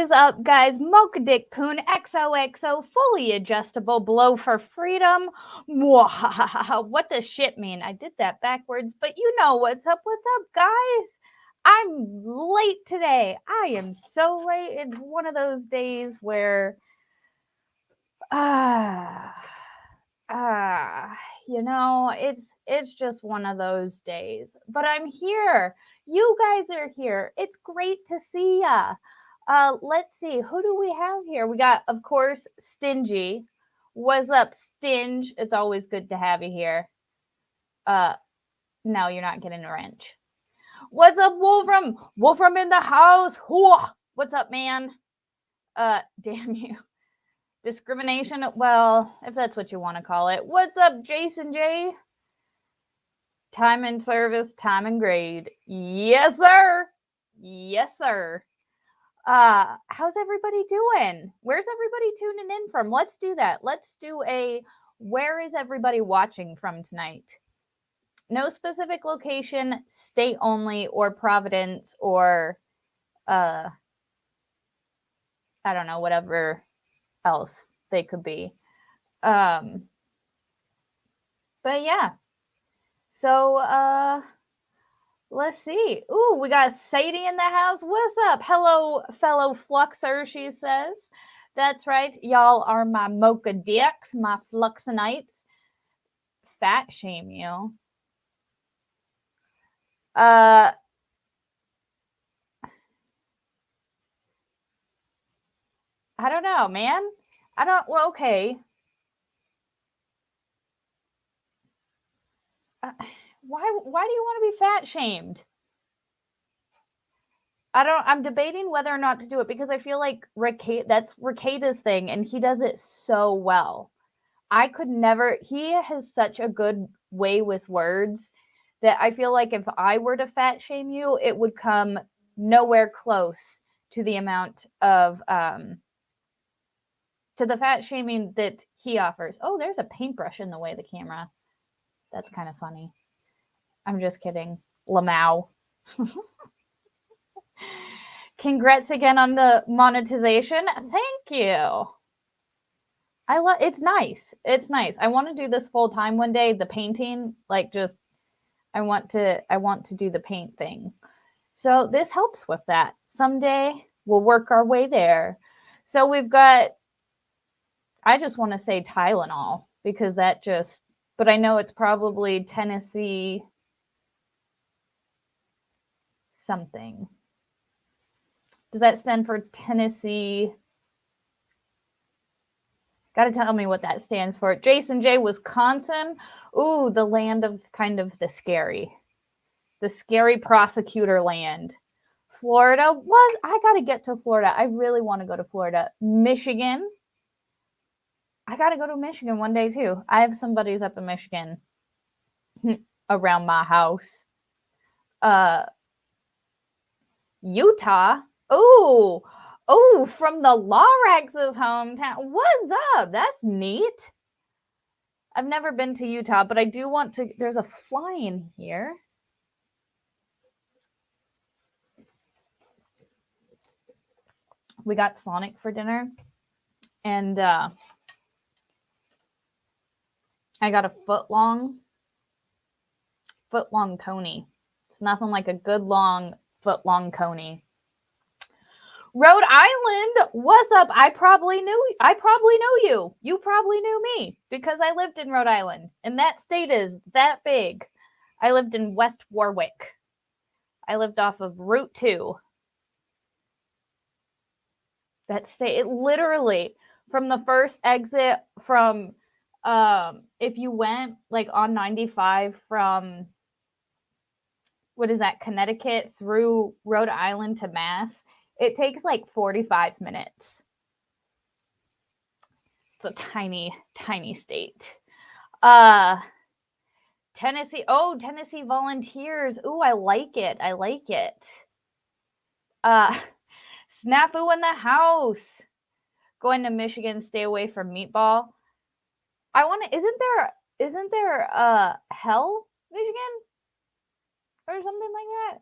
is up, guys? Mocha Dick Poon XOXO, fully adjustable, blow for freedom. What does shit mean? I did that backwards, but you know what's up. What's up, guys? I'm late today. I am so late. It's one of those days where, you know, it's just one of those days. But I'm here. You guys are here. It's great to see ya. Let's see, who do we have here? We got, of course, Stingy. What's up, Stinge? It's always good to have you here. No, you're not getting a wrench. What's up, Wolfram? Wolfram in the house. What's up, man? Damn you. Discrimination? Well, if that's what you want to call it. What's up, Jason J? Time and service, time and grade. Yes, sir. Yes, sir. How's everybody doing? Where's everybody tuning in from? Let's do that. Let's do a where is everybody watching from tonight? No specific location, state only, or Providence, or I don't know, whatever else they could be. But yeah. So let's see. Ooh, we got Sadie in the house. What's up? Hello, fellow Fluxxer, she says. That's right. Y'all are my mocha dicks, my Fluxxinites. Fat shame you. I don't know, man. Well, okay. Why do you want to be fat shamed? I'm debating whether or not to do it because I feel like that's Ricada's thing and he does it so well. I could never, he has such a good way with words that I feel like if I were to fat shame you, it would come nowhere close to the amount of, to the fat shaming that he offers. Oh, there's a paintbrush in the way of the camera. That's kind of funny. I'm just kidding. Lamau. Congrats again on the monetization. Thank you. It's nice. It's nice. I want to do this full time one day, the painting, like just I want to do the paint thing. So this helps with that. Someday we'll work our way there. So we've got, I just want to say Tylenol because that just, but I know it's probably Tennessee something. Does that stand for Tennessee? Gotta tell me what that stands for. Jason J, Wisconsin. Ooh, the land of kind of the scary prosecutor land. Florida. I gotta get to Florida. I really want to go to Florida. Michigan. I gotta go to Michigan one day too. I have some buddies up in Michigan around my house. Utah. Oh, from the Lorax's hometown. What's up? That's neat. I've never been to Utah, but I do want to. There's a fly in here. We got Sonic for dinner, and I got a foot-long coney. It's nothing like a good long foot-long coney. Rhode Island, what's up? I probably know you. You probably knew me because I lived in Rhode Island, and that state is that big. I lived in West Warwick. I lived off of Route 2. That state, it literally from the first exit from if you went like on 95 from what is that, Connecticut through Rhode Island to Mass, it takes like 45 minutes. It's a tiny, tiny state. Tennessee. Oh, Tennessee Volunteers. Ooh, I like it. I like it. Snafu in the house. Going to Michigan, stay away from meatball. I want to, isn't there Hell, Michigan? Or something like that?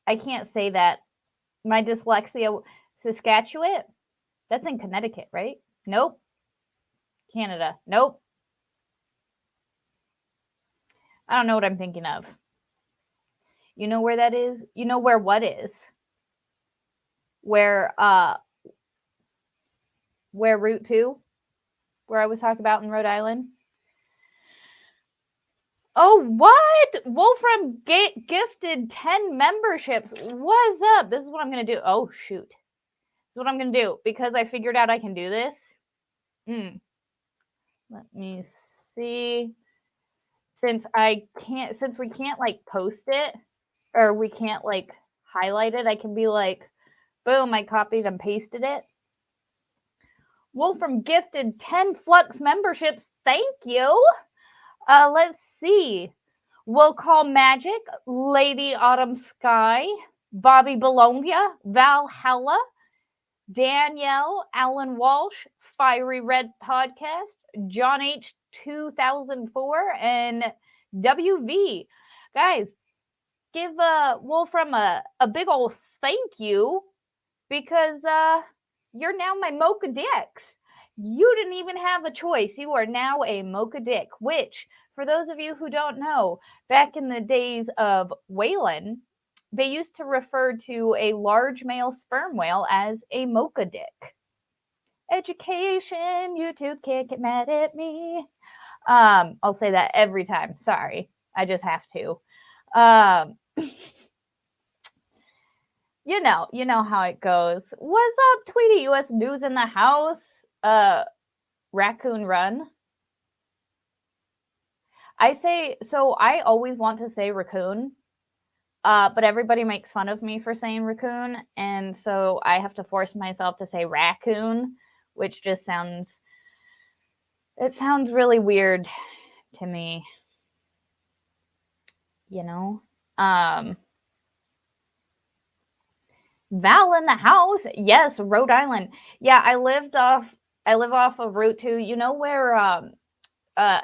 I can't say that. My dyslexia. Saskatchewan? That's in Connecticut, right? Nope. Canada. Nope. I don't know what I'm thinking of. You know where that is? You know where what is? Where Route 2, where I was talking about in Rhode Island? Oh, what? Wolfram gifted 10 memberships. What's up? This is what I'm going to do. Oh, shoot. This is what I'm going to do because I figured out I can do this. Let me see. Since we can't like post it or we can't like highlight it, I can be like, boom, I copied and pasted it. Wolfram gifted 10 Fluxx memberships. Thank you. Let's see. We'll call Magic, Lady Autumn Sky, Bobby Bologna, Valhalla, Danielle, Alan Walsh, Fiery Red Podcast, John H. 2004, and WV. Guys, give Wolfram a big old thank you because you're now my Mocha Dicks. You didn't even have a choice. You are now a Mocha Dick, which, for those of you who don't know, back in the days of whaling, they used to refer to a large male sperm whale as a Mocha Dick. Education, YouTube can't get mad at me. I'll say that every time. Sorry, I just have to. You know how it goes. What's up, Tweety? U.S. News in the house. Raccoon Run. I always want to say raccoon, but everybody makes fun of me for saying raccoon, and so I have to force myself to say raccoon, which just sounds really weird to me. You know? Val in the house. Yes, Rhode Island. Yeah, I live off of Route 2. You know where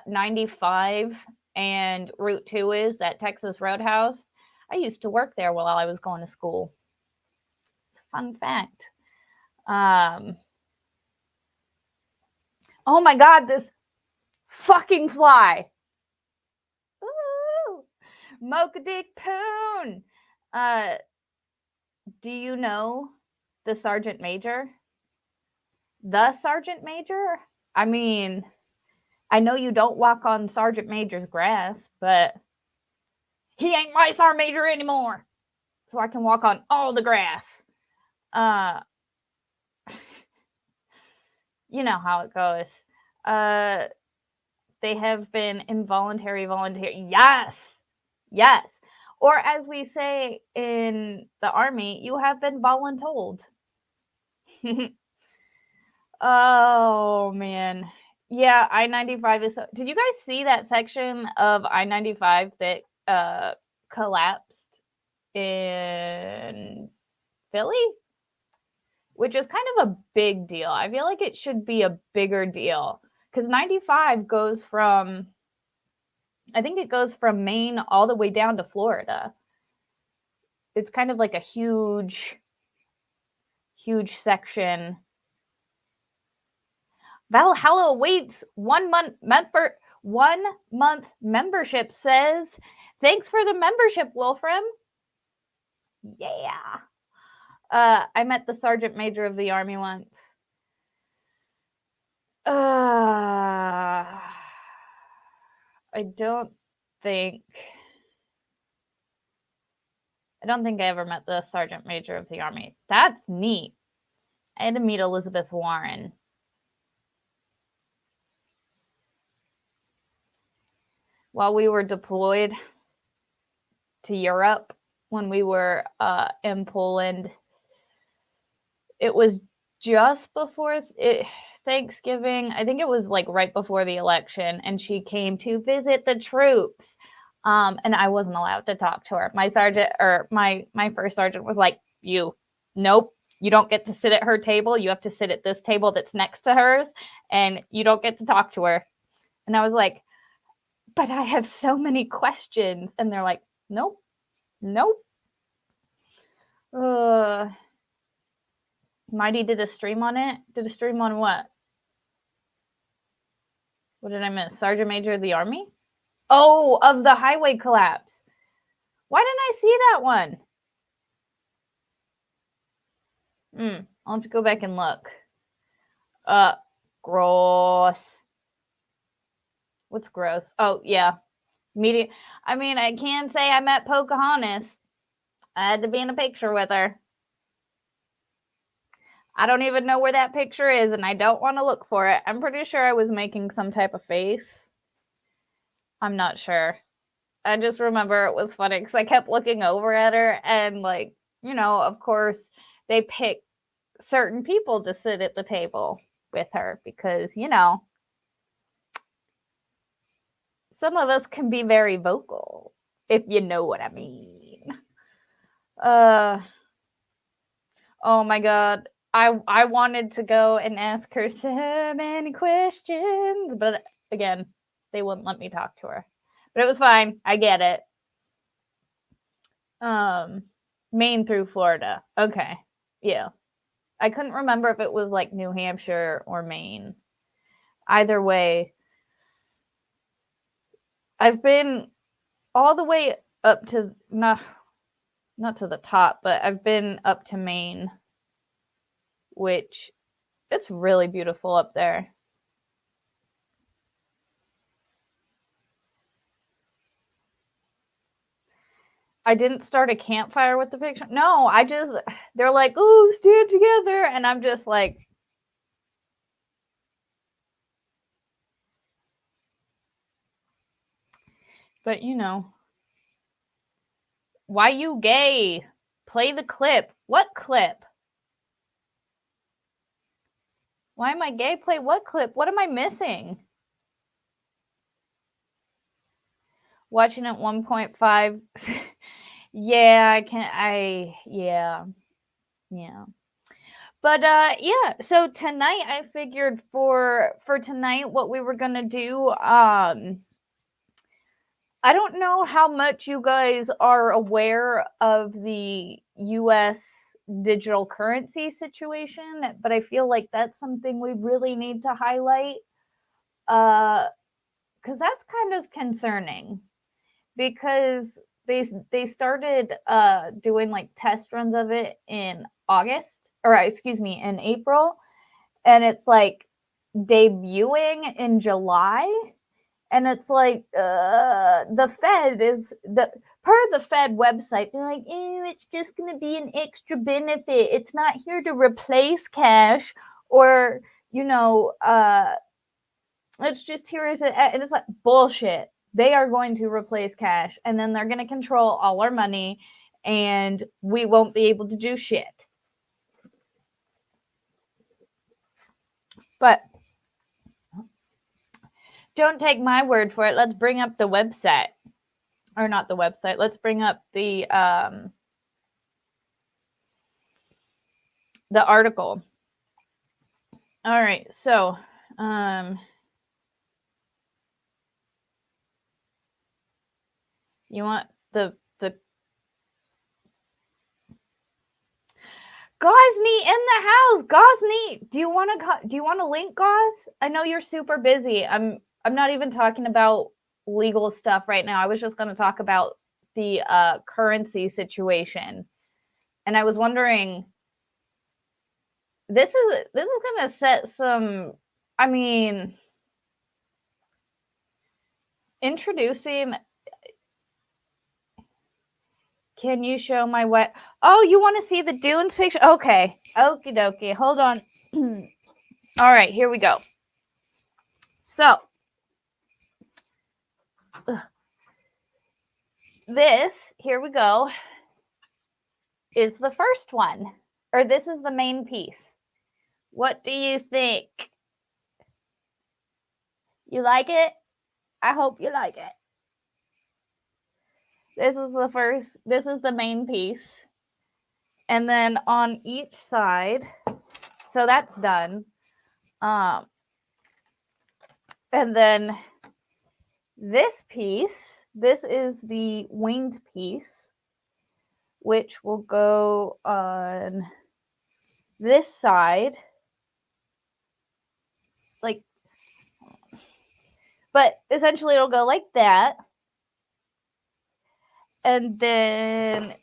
95 and Route 2 is, that Texas Roadhouse? I used to work there while I was going to school. Fun fact. Oh my God, this fucking fly. Ooh, Mocha Dick Poon. Do you know the Sergeant Major? The Sergeant Major? I mean, I know you don't walk on Sergeant Major's grass, but he ain't my Sergeant Major anymore. So I can walk on all the grass. You know how it goes. They have been involuntary, voluntary. Yes. Or as we say in the Army, you have been voluntold. Oh, man. Yeah, I-95 is... Did you guys see that section of I-95 that collapsed in Philly? Which is kind of a big deal. I feel like it should be a bigger deal. Because 95 goes from... I think it goes from Maine all the way down to Florida. It's kind of like a huge section. Valhalla awaits 1 month membership, says. Thanks for the membership, Wolfram. Yeah. I met the Sergeant Major of the Army once. I don't think I ever met the Sergeant Major of the Army. That's neat. I had to meet Elizabeth Warren. While we were deployed to Europe, when we were in Poland, it was just before Thanksgiving. I think it was like right before the election, and she came to visit the troops. And I wasn't allowed to talk to her. My sergeant, or my first sergeant, was like, nope, you don't get to sit at her table. You have to sit at this table that's next to hers, and you don't get to talk to her. And I was like, but I have so many questions. And they're like, nope. Mighty did a stream on it. Did a stream on what? What did I miss? Sergeant Major of the Army? Oh, of the highway collapse. Why didn't I see that one? I'll have to go back and look. Gross. What's gross? Oh, yeah. Media. I mean, I can say I met Pocahontas. I had to be in a picture with her. I don't even know where that picture is, and I don't want to look for it. I'm pretty sure I was making some type of face. I'm not sure. I just remember it was funny because I kept looking over at her, and, like, you know, of course, they pick certain people to sit at the table with her because, you know, some of us can be very vocal, if you know what I mean. Oh my God. I wanted to go and ask her so many questions, but again, they wouldn't let me talk to her. But it was fine. I get it. Maine through Florida. Okay. Yeah. I couldn't remember if it was like New Hampshire or Maine. Either way, I've been all the way up to not to the top, but I've been up to Maine, which it's really beautiful up there. I didn't start a campfire with the picture. No, I just, they're like, oh, stand together. And I'm just like, but you know, why you gay? Play the clip. What clip? Why am I gay? Play what clip? What am I missing? Watching at 1.5. Yeah, yeah. But yeah, so tonight I figured for tonight what we were gonna do, I don't know how much you guys are aware of the US digital currency situation, but I feel like that's something we really need to highlight. Because that's kind of concerning because they started doing like test runs of it in August, or excuse me, in April, and it's like debuting in July. And it's like the Fed is per the Fed website. They're like, it's just going to be an extra benefit. It's not here to replace cash, or you know, it's just here as a. And it's like bullshit. They are going to replace cash, and then they're going to control all our money, and we won't be able to do shit. But don't take my word for it. Let's bring up the website. Or not the website. Let's bring up the article. All right, so you want the Gosney in the house. Gosney, do you want to link, Gos? I know you're super busy. I'm not even talking about legal stuff right now. I was just going to talk about the currency situation. And I was wondering, this is going to set some, I mean, introducing. Can you show my what? Oh, you want to see the dunes picture? Okay. Okie dokie. Hold on. All right, here we go. So, this, here we go, is the first one. Or this is the main piece. What do you think? You like it? I hope you like it. This is the first, this is the main piece. And then on each side, so that's done. And then this piece, this is the winged piece. which will go on this side. Like, but essentially it'll go like that. And then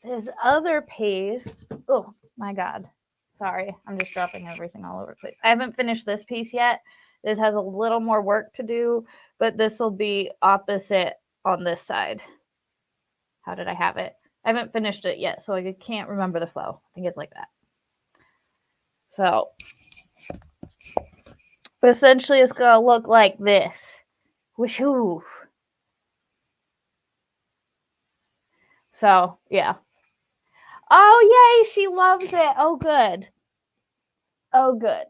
this other piece, oh my God, sorry, I'm just dropping everything all over the place. I haven't finished this piece yet. This has a little more work to do, but this will be opposite on this side. How did I have it? I haven't finished it yet, so I can't remember the flow. I think it's like that. So essentially it's going to look like this. Whooshoo. So, yeah. Oh, yay, she loves it. Oh, good. Oh, good.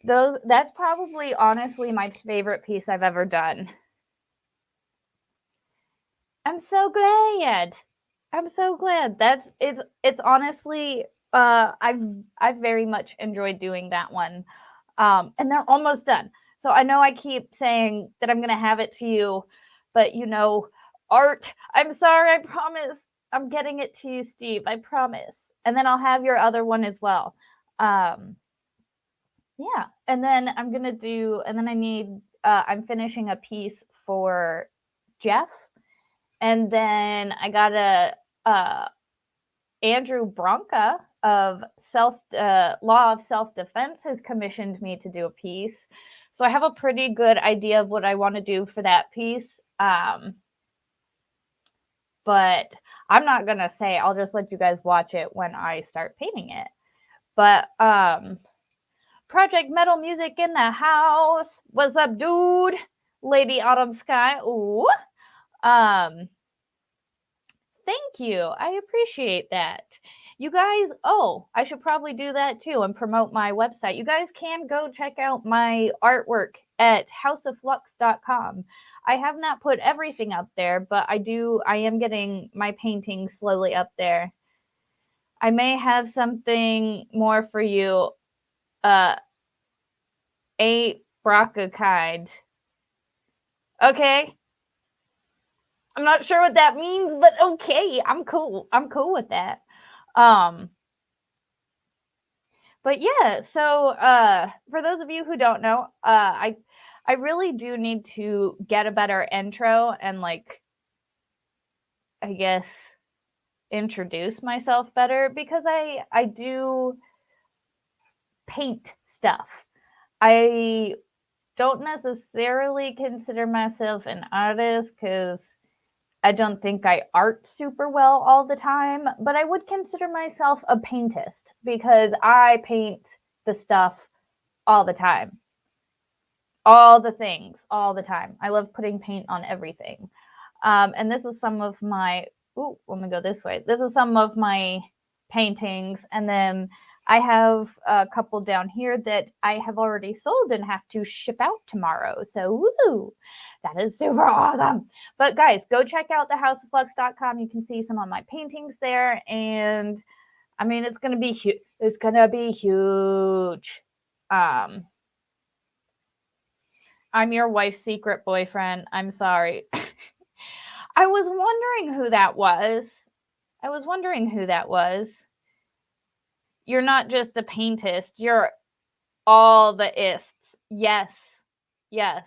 That's probably honestly my favorite piece I've ever done. I'm so glad. I'm so glad. It's honestly I've very much enjoyed doing that one. And they're almost done. So I know I keep saying that I'm going to have it to you, but you know, art, I'm sorry, I promise. I'm getting it to you, Steve. I promise. And then I'll have your other one as well. Yeah. And then I'm going to do, and then I need, I'm finishing a piece for Jeff. And then I got Andrew Bronca of Law of Self-Defense has commissioned me to do a piece. So I have a pretty good idea of what I want to do for that piece. But I'm not going to say, I'll just let you guys watch it when I start painting it. But Project Metal Music in the house. What's up, dude? Lady Autumn Sky. Ooh. Thank you. I appreciate that. You guys, I should probably do that too and promote my website. You guys can go check out my artwork at houseoffluxx.com. I have not put everything up there, but I am getting my paintings slowly up there. I may have something more for you. A brocacide. Okay. I'm not sure what that means, but okay. I'm cool. I'm cool with that. But yeah, so for those of you who don't know, I really do need to get a better intro and like I guess introduce myself better because I do paint stuff. I don't necessarily consider myself an artist because I don't think I art super well all the time, but I would consider myself a paintist because I paint the stuff all the time. All the things, all the time. I love putting paint on everything. And this is some of my, let me go this way. This is some of my paintings. And then I have a couple down here that I have already sold and have to ship out tomorrow. So, woo! That is super awesome. But guys, go check out thehouseoffluxx.com. You can see some of my paintings there. And I mean, it's going to be huge. It's going to be huge. I'm your wife's secret boyfriend. I'm sorry. I was wondering who that was. You're not just a paintist. You're all the ists. Yes. Yes.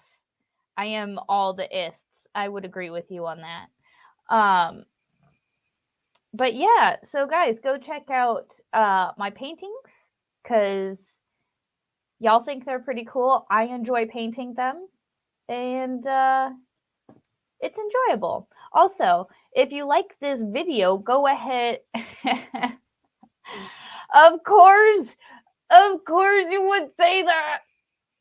I am all the ists. I would agree with you on that. But yeah, so guys, go check out my paintings because y'all think they're pretty cool. I enjoy painting them. And it's enjoyable. Also, if you like this video, go ahead. Of course you would say that.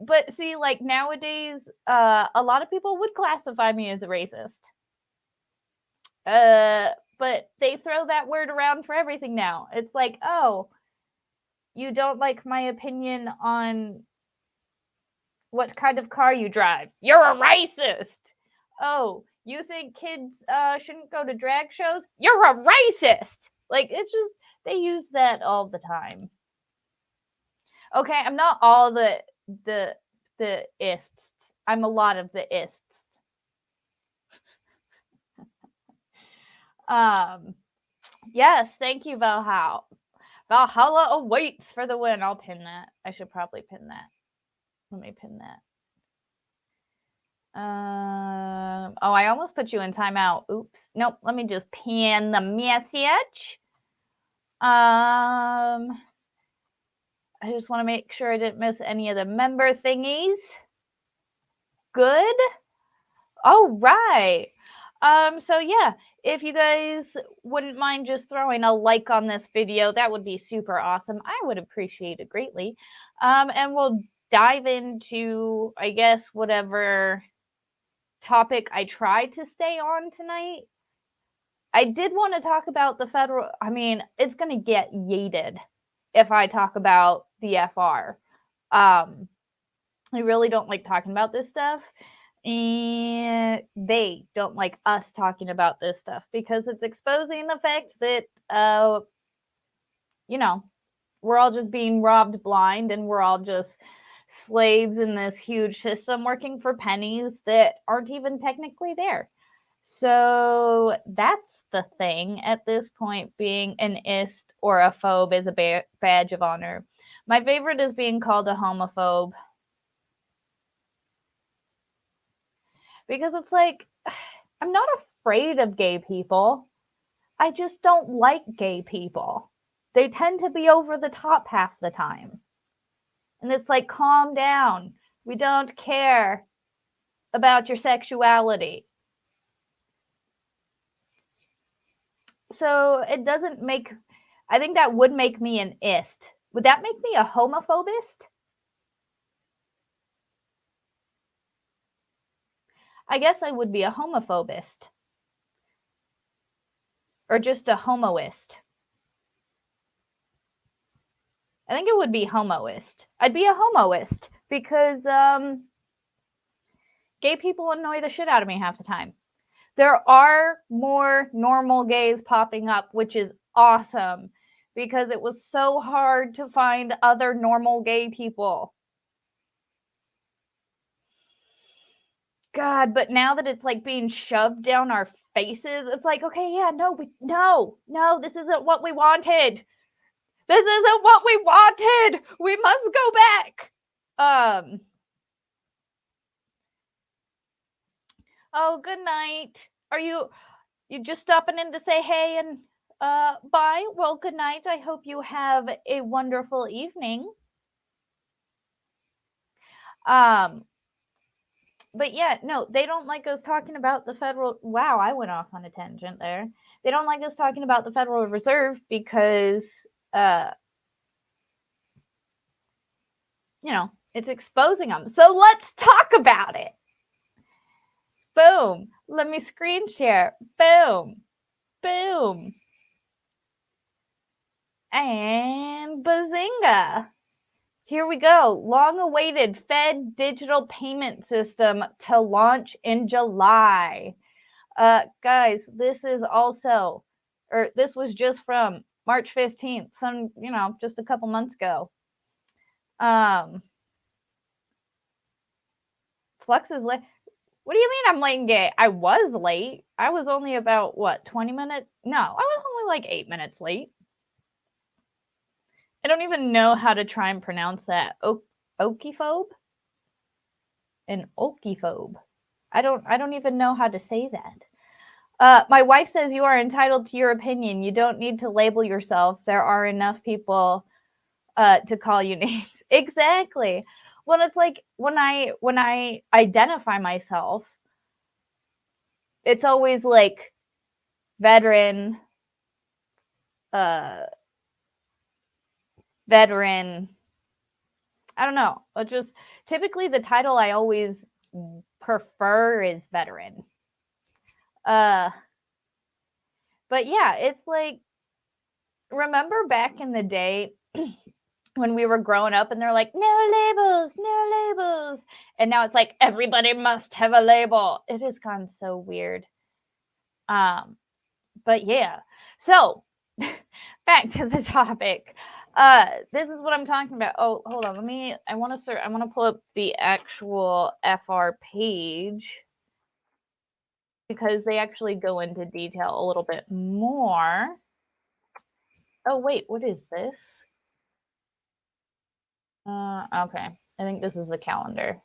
But see, like nowadays, a lot of people would classify me as a racist. But they throw that word around for everything now. It's like, oh, you don't like my opinion on what kind of car you drive. You're a racist. Oh, you think kids shouldn't go to drag shows? You're a racist. Like, it's just, they use that all the time. Okay, I'm not all the ists. I'm a lot of the ists. Yes, thank you, Valhalla. Valhalla awaits for the win. I'll pin that. I should probably pin that. Let me pin that. Oh, I almost put you in timeout. Oops. Nope. Let me just pin the message. I just want to make sure I didn't miss any of the member thingies. Good. All right. So yeah, if you guys wouldn't mind just throwing a like on this video, that would be super awesome. I would appreciate it greatly. And we'll dive into, I guess, whatever topic I tried to stay on tonight. I did want to talk about the federal, I mean, it's going to get yeeted if I talk about the FR. I really don't like talking about this stuff. And they don't like us talking about this stuff because it's exposing the fact that, you know, we're all just being robbed blind and we're all just slaves in this huge system working for pennies that aren't even technically there. So that's the thing at this point. Being an ist or a phobe is a badge of honor. My favorite is being called a homophobe. Because it's like, I'm not afraid of gay people. I just don't like gay people. They tend to be over the top half the time. And it's like, calm down. We don't care about your sexuality. So it doesn't make, I think that would make me an ist. Would that make me a homophobist? I guess I would be a homophobist. Or just a homoist. I think it would be homoist. I'd be a homoist because gay people annoy the shit out of me half the time. There are more normal gays popping up, which is awesome because it was so hard to find other normal gay people. God, but now that it's like being shoved down our faces, it's like, okay, yeah, no, this isn't what we wanted. This isn't what we wanted. We must go back. Oh, good night. Are you just stopping in to say hey and bye? Well, good night. I hope you have a wonderful evening. But yeah, no, they don't like us talking about the federal. Wow, I went off on a tangent there. They don't like us talking about the Federal Reserve because, you know, it's exposing them. So let's talk about it. Boom. Let me screen share. Boom. Boom. And bazinga. Here we go. Long-awaited Fed digital payment system to launch in July. Guys, this is also, or this was just from March 15th, just a couple months ago. Fluxx is late. What do you mean I'm late and gay? I was late. I was only about, 20 minutes? No, I was only like 8 minutes late. I don't even know how to try and pronounce that. Okiphobe? An okiphobe. I don't even know how to say that. My wife says you are entitled to your opinion. You don't need to label yourself. There are enough people to call you names. Exactly. Well, it's like when I identify myself, it's always like veteran, I don't know. It's just typically the title I always prefer is veteran. But yeah, it's like, remember back in the day when we were growing up and they're like, no labels. And now it's like, everybody must have a label. It has gone so weird. But yeah, so back to the topic. This is what I'm talking about. Oh, hold on. I want to pull up the actual FR page because they actually go into detail a little bit more. Oh, wait, what is this? Okay. I think this is the calendar.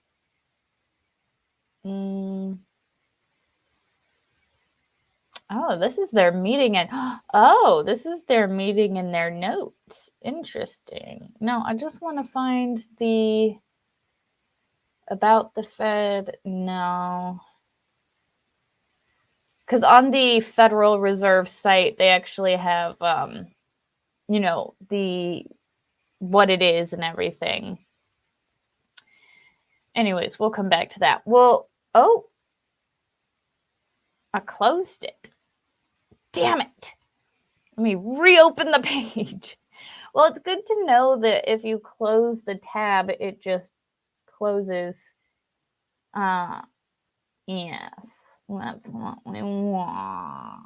Oh, this is their meeting and oh, this is their meeting in their notes. Interesting. No, I just want to find the about the Fed. No. Because on the Federal Reserve site, they actually have, you know, the what it is and everything. Anyways, we'll come back to that. Well, oh, I closed it. Damn it. Let me reopen the page. Well, it's good to know that if you close the tab, it just closes. Yes, that's what we want.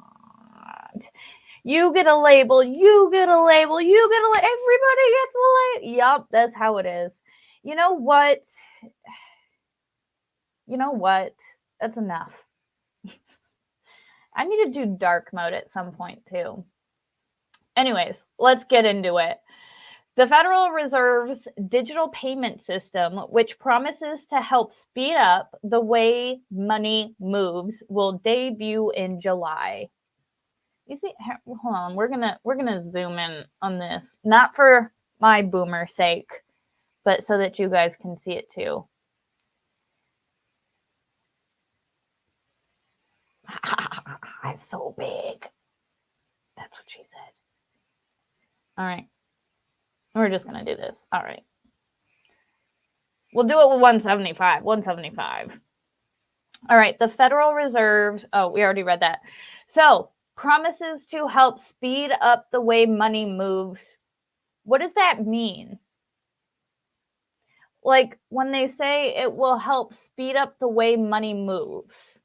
You get a label, you get a label, you get a label, everybody gets a label. Yup, that's how it is. You know what? You know what? That's enough. I need to do dark mode at some point too. Anyways, let's get into it. The Federal Reserve's digital payment system, which promises to help speed up the way money moves, will debut in July. You see, hold on, we're gonna zoom in on this, not for my boomer sake, but so that you guys can see it too. It's so big. That's what she said. All right. We're just going to do this. All right. We'll do it with 175. 175. All right. The Federal Reserve. Oh, we already read that. So, promises to help speed up the way money moves. What does that mean? Like when they say it will help speed up the way money moves.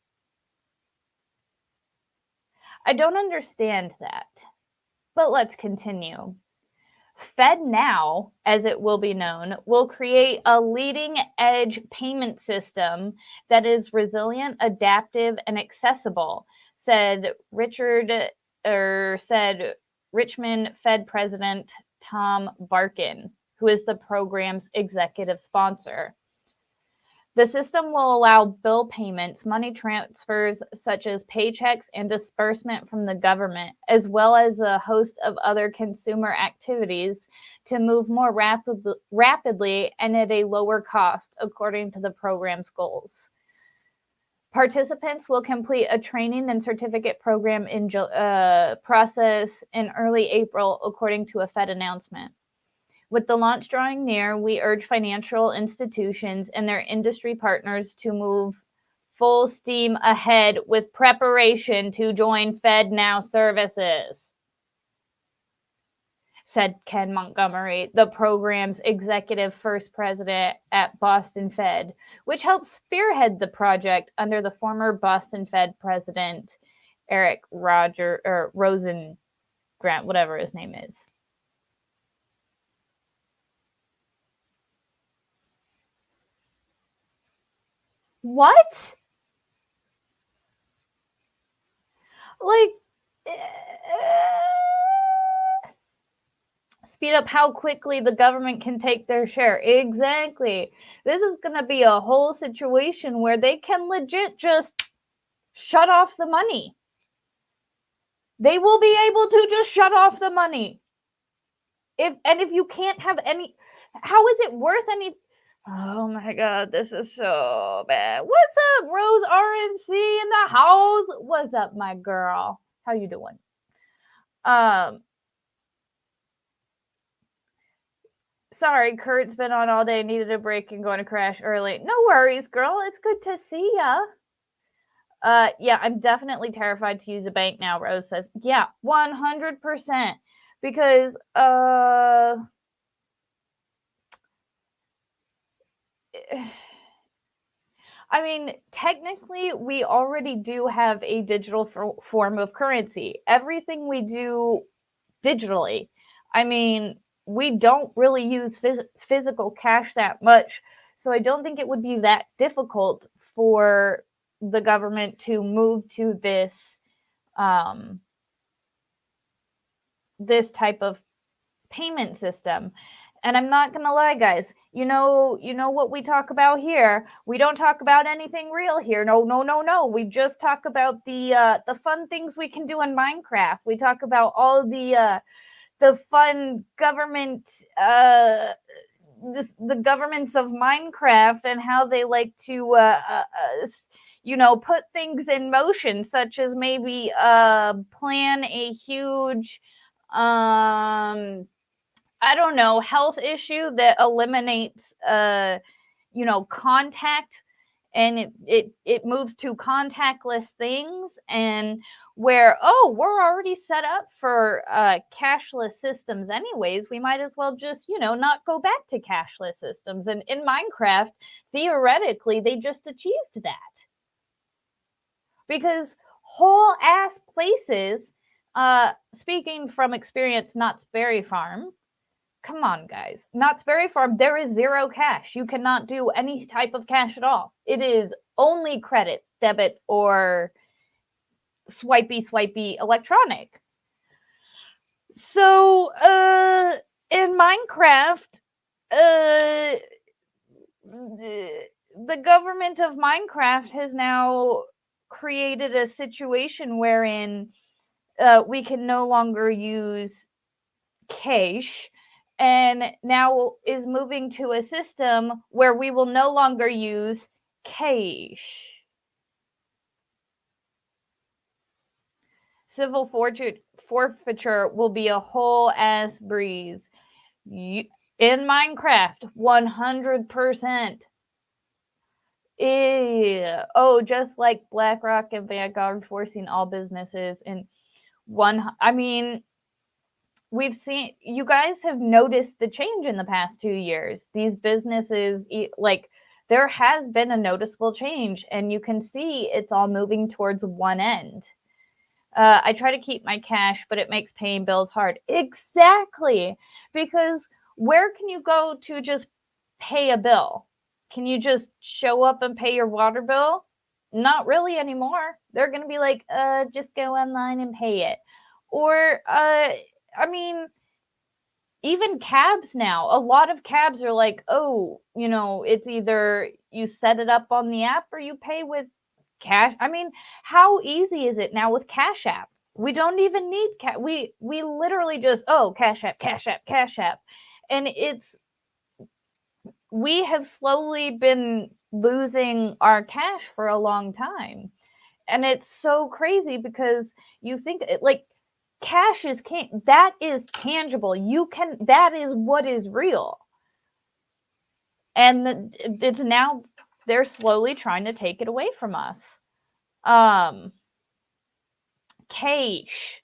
I don't understand that. But let's continue. FedNow, as it will be known, will create a leading-edge payment system that is resilient, adaptive, and accessible, said Richmond Fed President Tom Barkin, who is the program's executive sponsor. The system will allow bill payments, money transfers such as paychecks and disbursement from the government, as well as a host of other consumer activities to move more rapidly and at a lower cost, according to the program's goals. Participants will complete a training and certificate program in process in early April, according to a Fed announcement. With the launch drawing near, we urge financial institutions and their industry partners to move full steam ahead with preparation to join FedNow services, said Ken Montgomery, the program's executive first president at Boston Fed, which helped spearhead the project under the former Boston Fed president, Eric Rosengrant, whatever his name is. What? Like, speed up how quickly the government can take their share. Exactly. This is going to be a whole situation where they can legit just shut off the money. They will be able to just shut off the money. If you can't have any, how is it worth any? Oh my God, this is so bad. What's up, Rose RNC in the house? What's up, my girl? How you doing? Sorry, Kurt's been on all day, needed a break and going to crash early. No worries, girl. It's good to see ya. Yeah, I'm definitely terrified to use a bank now, Rose says. Yeah, 100%. Because, I mean, technically, we already do have a digital form of currency. Everything we do digitally. I mean, we don't really use physical cash that much, so I don't think it would be that difficult for the government to move to this this type of payment system. And I'm not gonna lie, guys. You know what we talk about here. We don't talk about anything real here. No. We just talk about the fun things we can do in Minecraft. We talk about all the fun government the governments of Minecraft and how they like to put things in motion, such as maybe plan a huge I don't know, health issue that eliminates contact, and it moves to contactless things, and where we're already set up for cashless systems anyways, we might as well just not go back to cashless systems. And in Minecraft, theoretically, they just achieved that, because whole ass places, speaking from experience, Knott's Berry Farm. Come on, guys. Knott's Berry Farm, there is zero cash. You cannot do any type of cash at all. It is only credit, debit, or swipey electronic. So, in Minecraft, the government of Minecraft has now created a situation wherein we can no longer use cash, and now is moving to a system where we will no longer use cash. Civil forfeiture will be a whole ass breeze. In Minecraft, 100%. Oh, just like BlackRock and Vanguard forcing all businesses in one. I mean, we've seen, you guys have noticed the change in the past 2 years. These businesses, like, there has been a noticeable change, and you can see it's all moving towards one end. I try to keep my cash, but it makes paying bills hard. Exactly. Because where can you go to just pay a bill? Can you just show up and pay your water bill? Not really anymore. They're going to be like, just go online and pay it. Or, I mean, even cabs now, a lot of cabs are like, it's either you set it up on the app or you pay with cash. I mean, how easy is it now with Cash App? We don't even need we literally just Cash App. And we have slowly been losing our cash for a long time. And it's so crazy because you think like cash is that is tangible. That is what is real. And it's now they're slowly trying to take it away from us. Cash.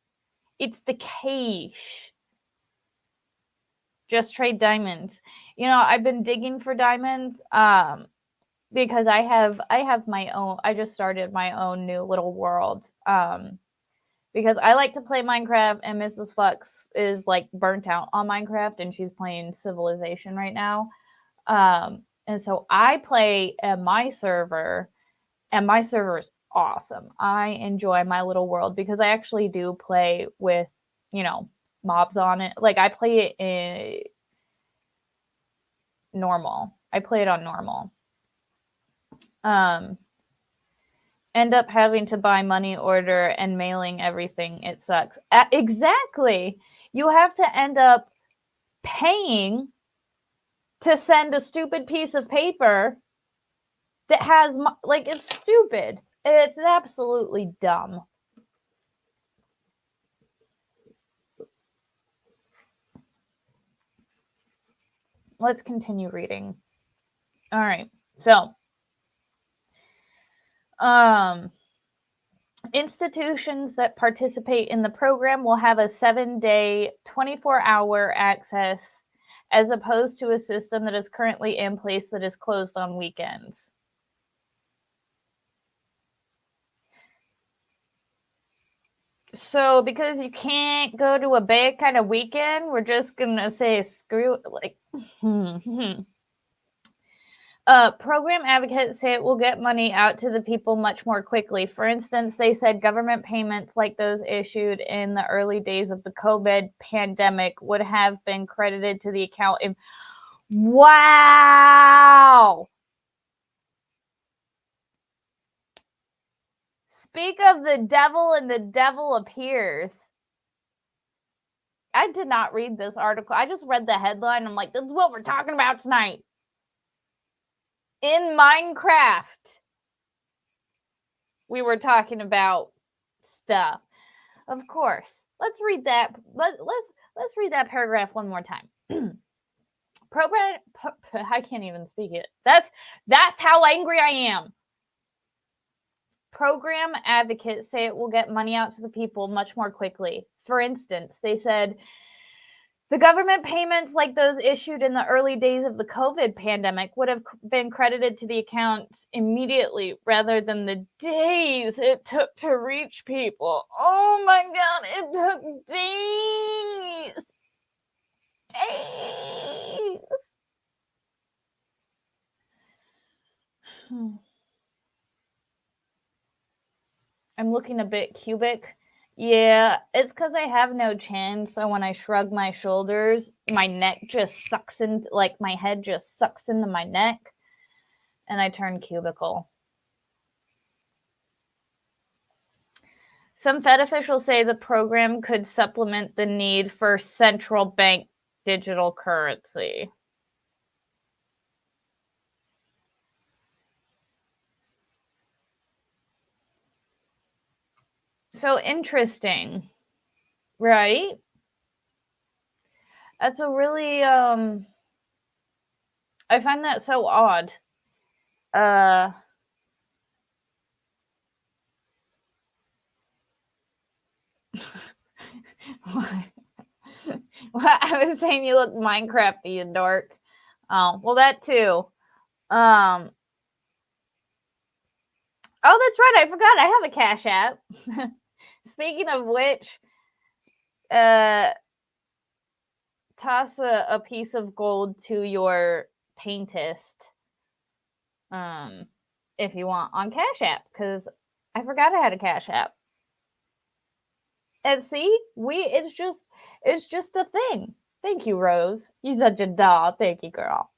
It's the cash. Just trade diamonds. I've been digging for diamonds because I have my own. I just started my own new little world because I like to play Minecraft, and Mrs. Fluxx is like burnt out on Minecraft, and she's playing Civilization right now. And so I play at my server, and my server is awesome. I enjoy my little world because I actually do play with, mobs on it. Like I play it in normal. I play it on normal. End up having to buy money order and mailing everything. It sucks. Exactly. You have to end up paying to send a stupid piece of paper that has, it's stupid. It's absolutely dumb. Let's continue reading. All right. So, institutions that participate in the program will have a 7-day, 24-hour access, as opposed to a system that is currently in place that is closed on weekends. So because you can't go to a bank on a weekend, we're just going to say screw it. Like, Program advocates say it will get money out to the people much more quickly. For instance, they said government payments like those issued in the early days of the COVID pandemic would have been credited to the account. Wow! Speak of the devil and the devil appears. I did not read this article. I just read the headline. I'm like, this is what we're talking about tonight. In Minecraft, we were talking about stuff. Of course. Let's read that. Let's read that paragraph one more time. I can't even speak it. That's how angry I am. Program advocates say it will get money out to the people much more quickly. For instance, they said the government payments like those issued in the early days of the COVID pandemic would have been credited to the accounts immediately rather than the days it took to reach people. Oh my God, it took days. Days. I'm looking a bit cubic. Yeah, it's because I have no chin, so when I shrug my shoulders, my neck just sucks into, like, my head just sucks into my neck, and I turn cubical. Some Fed officials say the program could supplement the need for central bank digital currency. So interesting, right? That's a really, I find that so odd. Well, I was saying you look Minecrafty and dark. Oh, well, that too. Oh, that's right. I forgot I have a Cash App. Speaking of which, toss a piece of gold to your paintist, if you want, on Cash App, because I forgot I had a Cash App. And see, it's just a thing. Thank you, Rose. You're such a doll. Thank you, girl.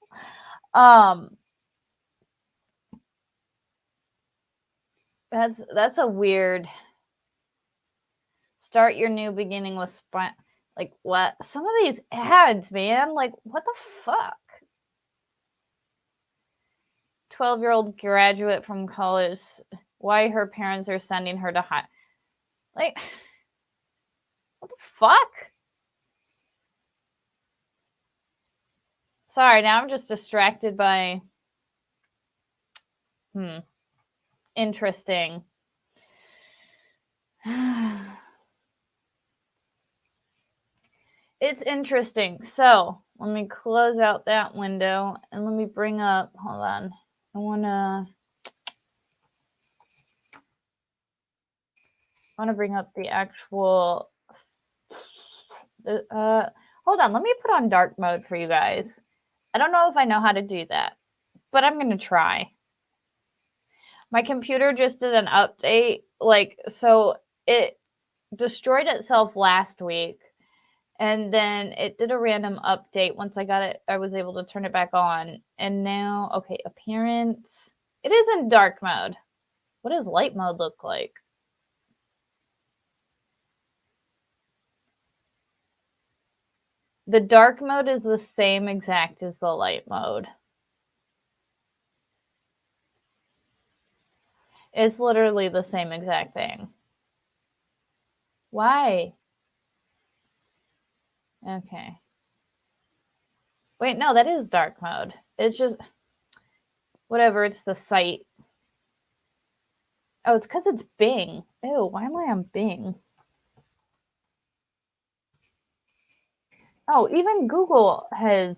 That's a weird. Start your new beginning with like what? Some of these ads, man. Like what the fuck? 12-year-old graduate from college. Why her parents are sending her to high? Like what the fuck? Sorry, now I'm just distracted by. Interesting. It's interesting. So let me close out that window and let me bring up. Hold on. I want to bring up the actual. Hold on. Let me put on dark mode for you guys. I don't know if I know how to do that, but I'm gonna try. My computer just did an update. So it destroyed itself last week. And then it did a random update. Once I got it, I was able to turn it back on. And now, okay, appearance. It is in dark mode. What does light mode look like? The dark mode is the same exact as the light mode. It's literally the same exact thing. Why? Okay. Wait, no, that is dark mode. It's just, whatever, it's the site. Oh, it's because it's Bing. Ew, why am I on Bing? Oh, even Google has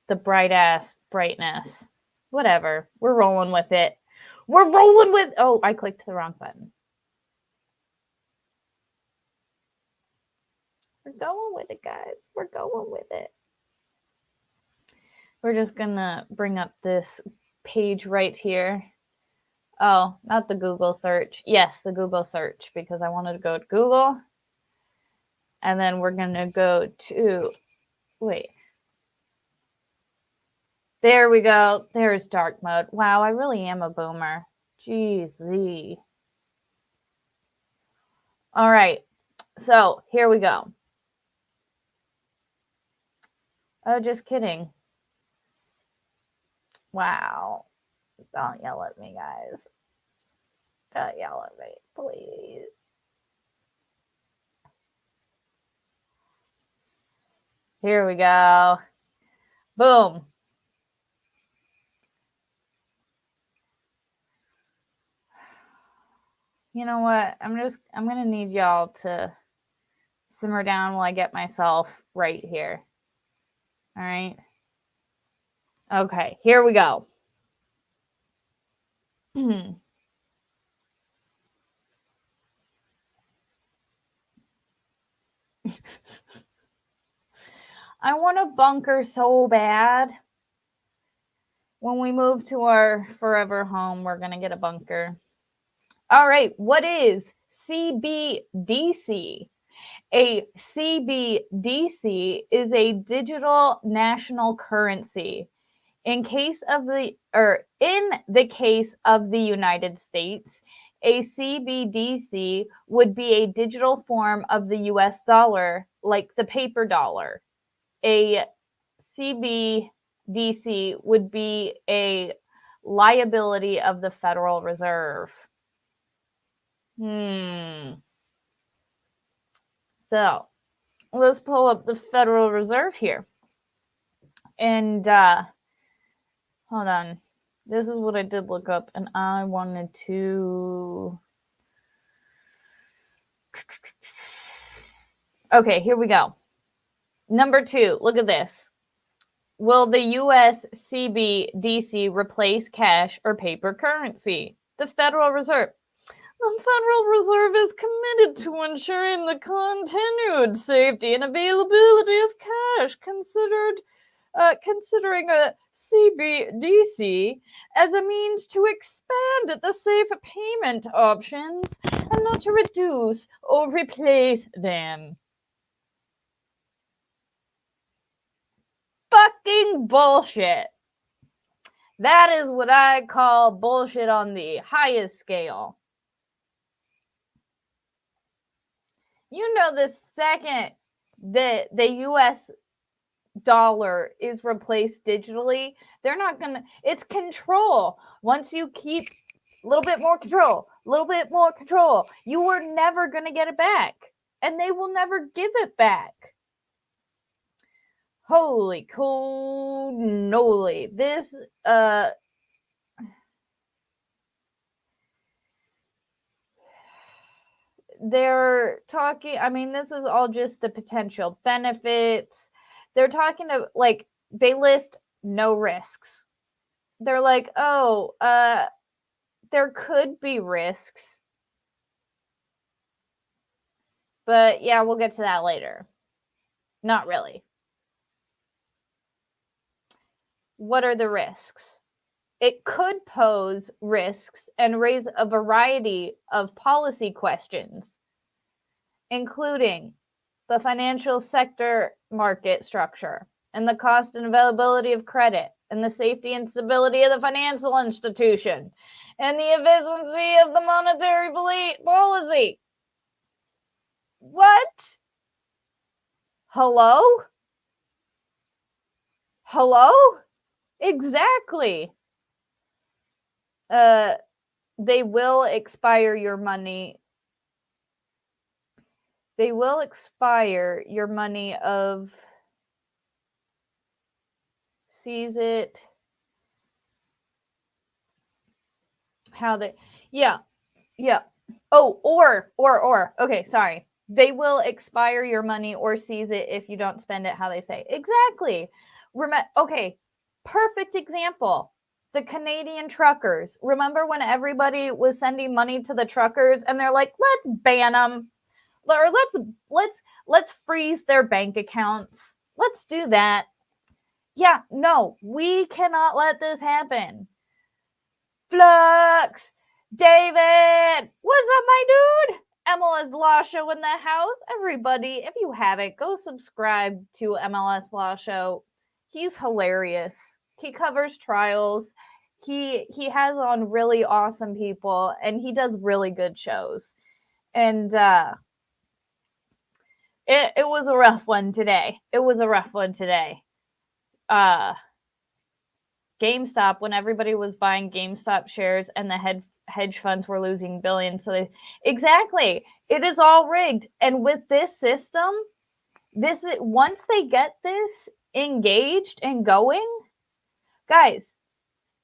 the bright-ass brightness. Whatever. We're rolling with it. We're rolling with... Oh, I clicked the wrong button. We're going with it, guys. We're going with it. We're just going to bring up this page right here. Oh, not the Google search. Yes, the Google search, because I wanted to go to Google. And then we're going to go to, wait. There we go. There's dark mode. Wow, I really am a boomer. Jeez. All right. So here we go. Oh, just kidding. Wow. Don't yell at me, guys. Don't yell at me, please. Here we go. Boom. You know what? I'm going to need y'all to simmer down while I get myself right here. All right. Okay, here we go. I want a bunker so bad. When we move to our forever home, we're going to get a bunker. All right, what is CBDC? A CBDC is a digital national currency. In the case of the United States, a CBDC would be a digital form of the US dollar, like the paper dollar. A CBDC would be a liability of the Federal Reserve. So let's pull up the Federal Reserve here. And hold on. This is what I did look up, and I wanted to... Okay, here we go. Number 2, look at this. Will the US CBDC replace cash or paper currency? The Federal Reserve. The Federal Reserve is committed to ensuring the continued safety and availability of cash, considering a CBDC as a means to expand the safe payment options and not to reduce or replace them. Fucking bullshit. That is what I call bullshit on the highest scale. You know, the second that the US dollar is replaced digitally, they're not going to... It's control. Once you keep a little bit more control, you are never going to get it back. And they will never give it back. Holy cannoli. This, they're talking, I mean, this is all just the potential benefits. They're talking to, like, they list no risks. They're like, oh, there could be risks. But yeah, we'll get to that later. Not really. What are the risks? It could pose risks and raise a variety of policy questions, including the financial sector market structure and the cost and availability of credit and the safety and stability of the financial institution and the efficiency of the monetary policy. What? Hello? Exactly. They will expire your money. They will expire your money of... Seize it. How they... Yeah. Oh, or. Okay, sorry. They will expire your money or seize it if you don't spend it how they say. Exactly. Okay, perfect example. The Canadian truckers. Remember when everybody was sending money to the truckers and they're like, let's ban them. Or let's freeze their bank accounts. Let's do that. Yeah, no, we cannot let this happen. Fluxx, David, what's up, my dude? MLS Law Show in the house. Everybody, if you haven't, go subscribe to MLS Law Show. He's hilarious. He covers trials. He has on really awesome people, and he does really good shows. And it was a rough one today. GameStop, when everybody was buying GameStop shares and the hedge funds were losing billions. So exactly, it is all rigged. And with this system, once they get this engaged and going, guys,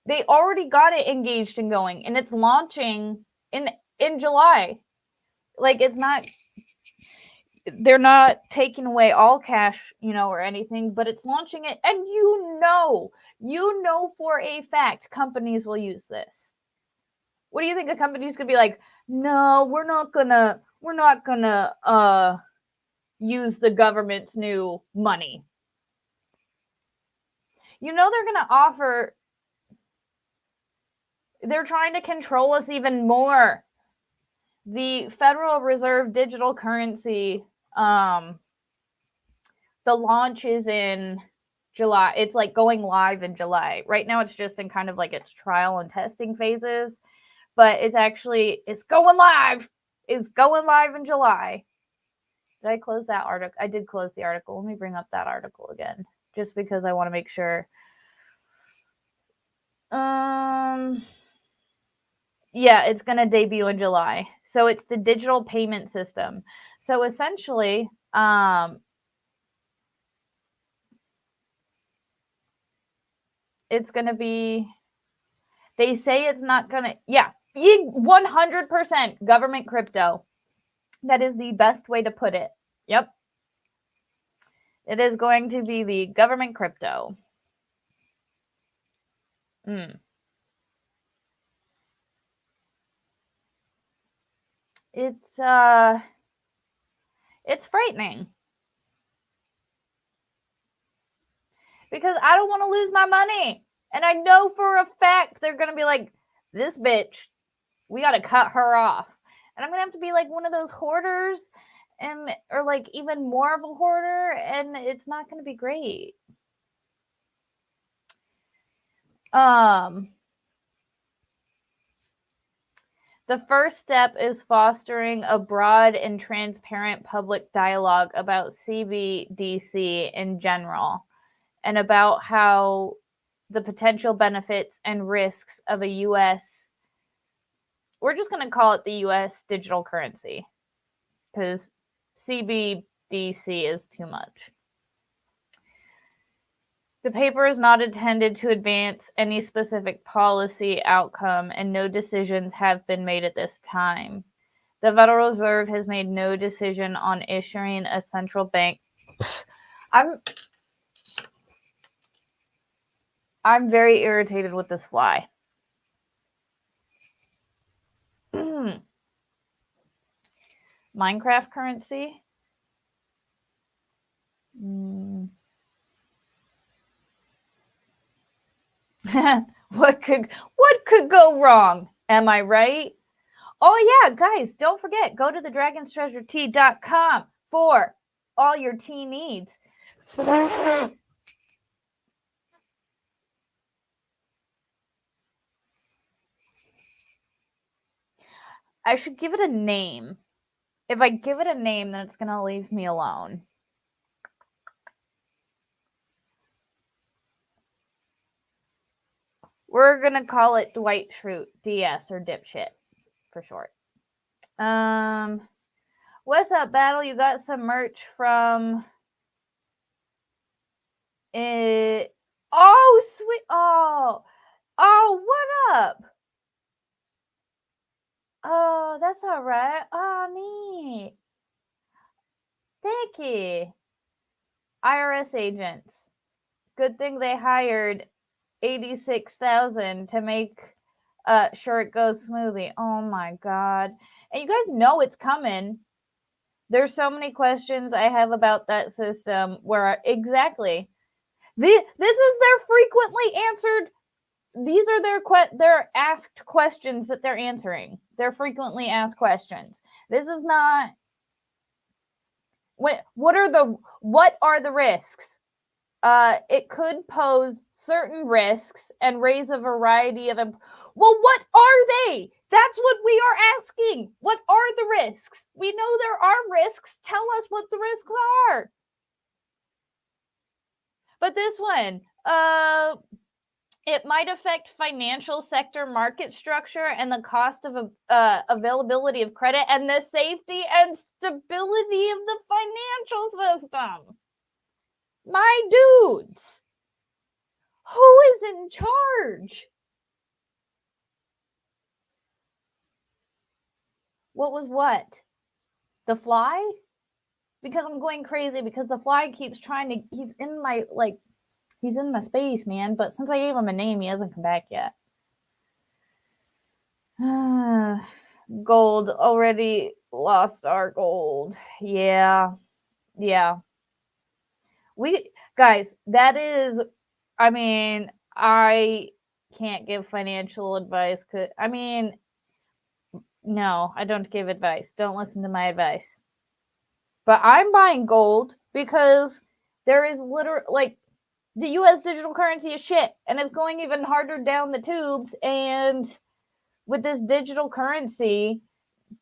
they already got it engaged and going, and it's launching in July. Like, it's not, they're not taking away all cash, or anything, but it's launching it. And you know for a fact companies will use this. What do you think a company's gonna be like? No, we're not gonna use the government's new money. They're gonna offer, they're trying to control us even more. The Federal Reserve digital currency, the launch is in July. It's like going live in July. Right now it's just in kind of like its trial and testing phases, but it's going live. It's going live in July. Did I close that article? I did close the article. Let me bring up that article again, just because I want to make sure. Yeah, it's going to debut in July. So it's the digital payment system. So essentially, it's going to be, they say it's not going to, 100% government crypto. That is the best way to put it. Yep. It is going to be the government crypto. It's frightening. Because I don't want to lose my money. And I know for a fact they're going to be like, this bitch, we got to cut her off. And I'm going to have to be like one of those hoarders, or like even more of a hoarder, and it's not going to be great. The first step is fostering a broad and transparent public dialogue about CBDC in general, and about how the potential benefits and risks of a U.S., we're just going to call it the U.S. digital currency, because CBDC is too much. The paper is not intended to advance any specific policy outcome, and no decisions have been made at this time. The Federal Reserve has made no decision on issuing a central bank. I'm very irritated with this fly. Minecraft currency. What could go wrong? Am I right? Oh yeah, guys, don't forget, go to thedragonstreasuretea.com for all your tea needs. I should give it a name. If I give it a name, then it's going to leave me alone. We're going to call it Dwight Schrute, DS, or dipshit, for short. What's up, Battle? You got some merch from... Oh, sweet. Oh, what up? Oh, that's all right. Oh, neat. Thank you. IRS agents. Good thing they hired 86,000 to make sure it goes smoothly. Oh my God. And you guys know it's coming. There's so many questions I have about that system where exactly This is their frequently answered. These are their asked questions that they're answering. They're frequently asked questions. This is not. What are the risks? It could pose certain risks and raise a variety of. Well, what are they? That's what we are asking. What are the risks? We know there are risks. Tell us what the risks are. But this one, it might affect financial sector market structure and the cost of availability of credit and the safety and stability of the financial system. My dudes, who is in charge? What was what? The fly? Because I'm going crazy because the fly keeps trying to, he's in my space, man. But since I gave him a name, he hasn't come back yet. Gold, already lost our gold. Yeah. Guys, that is, I mean, I can't give financial advice. No, I don't give advice. Don't listen to my advice. But I'm buying gold because there is literally, the US digital currency is shit, and it's going even harder down the tubes. And with this digital currency,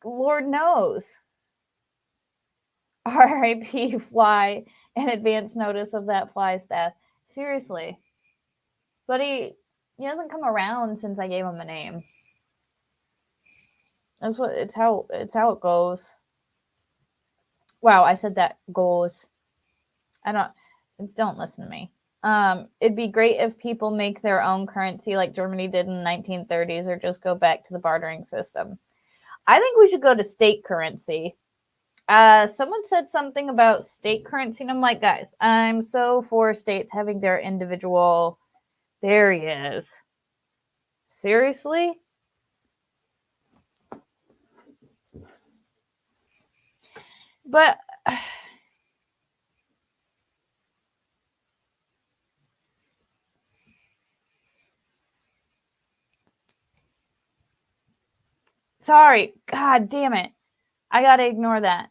Lord knows. RIP fly, and advance notice of that fly's death. Seriously. But he hasn't come around since I gave him a name. It's how it goes. Wow, I said that goes. Don't listen to me. It'd be great if people make their own currency like Germany did in the 1930s, or just go back to the bartering system. I think we should go to state currency. Someone said something about state currency, and I'm like, guys, I'm so for states having their individual. There he is. Seriously? But sorry, god damn it, I gotta ignore that.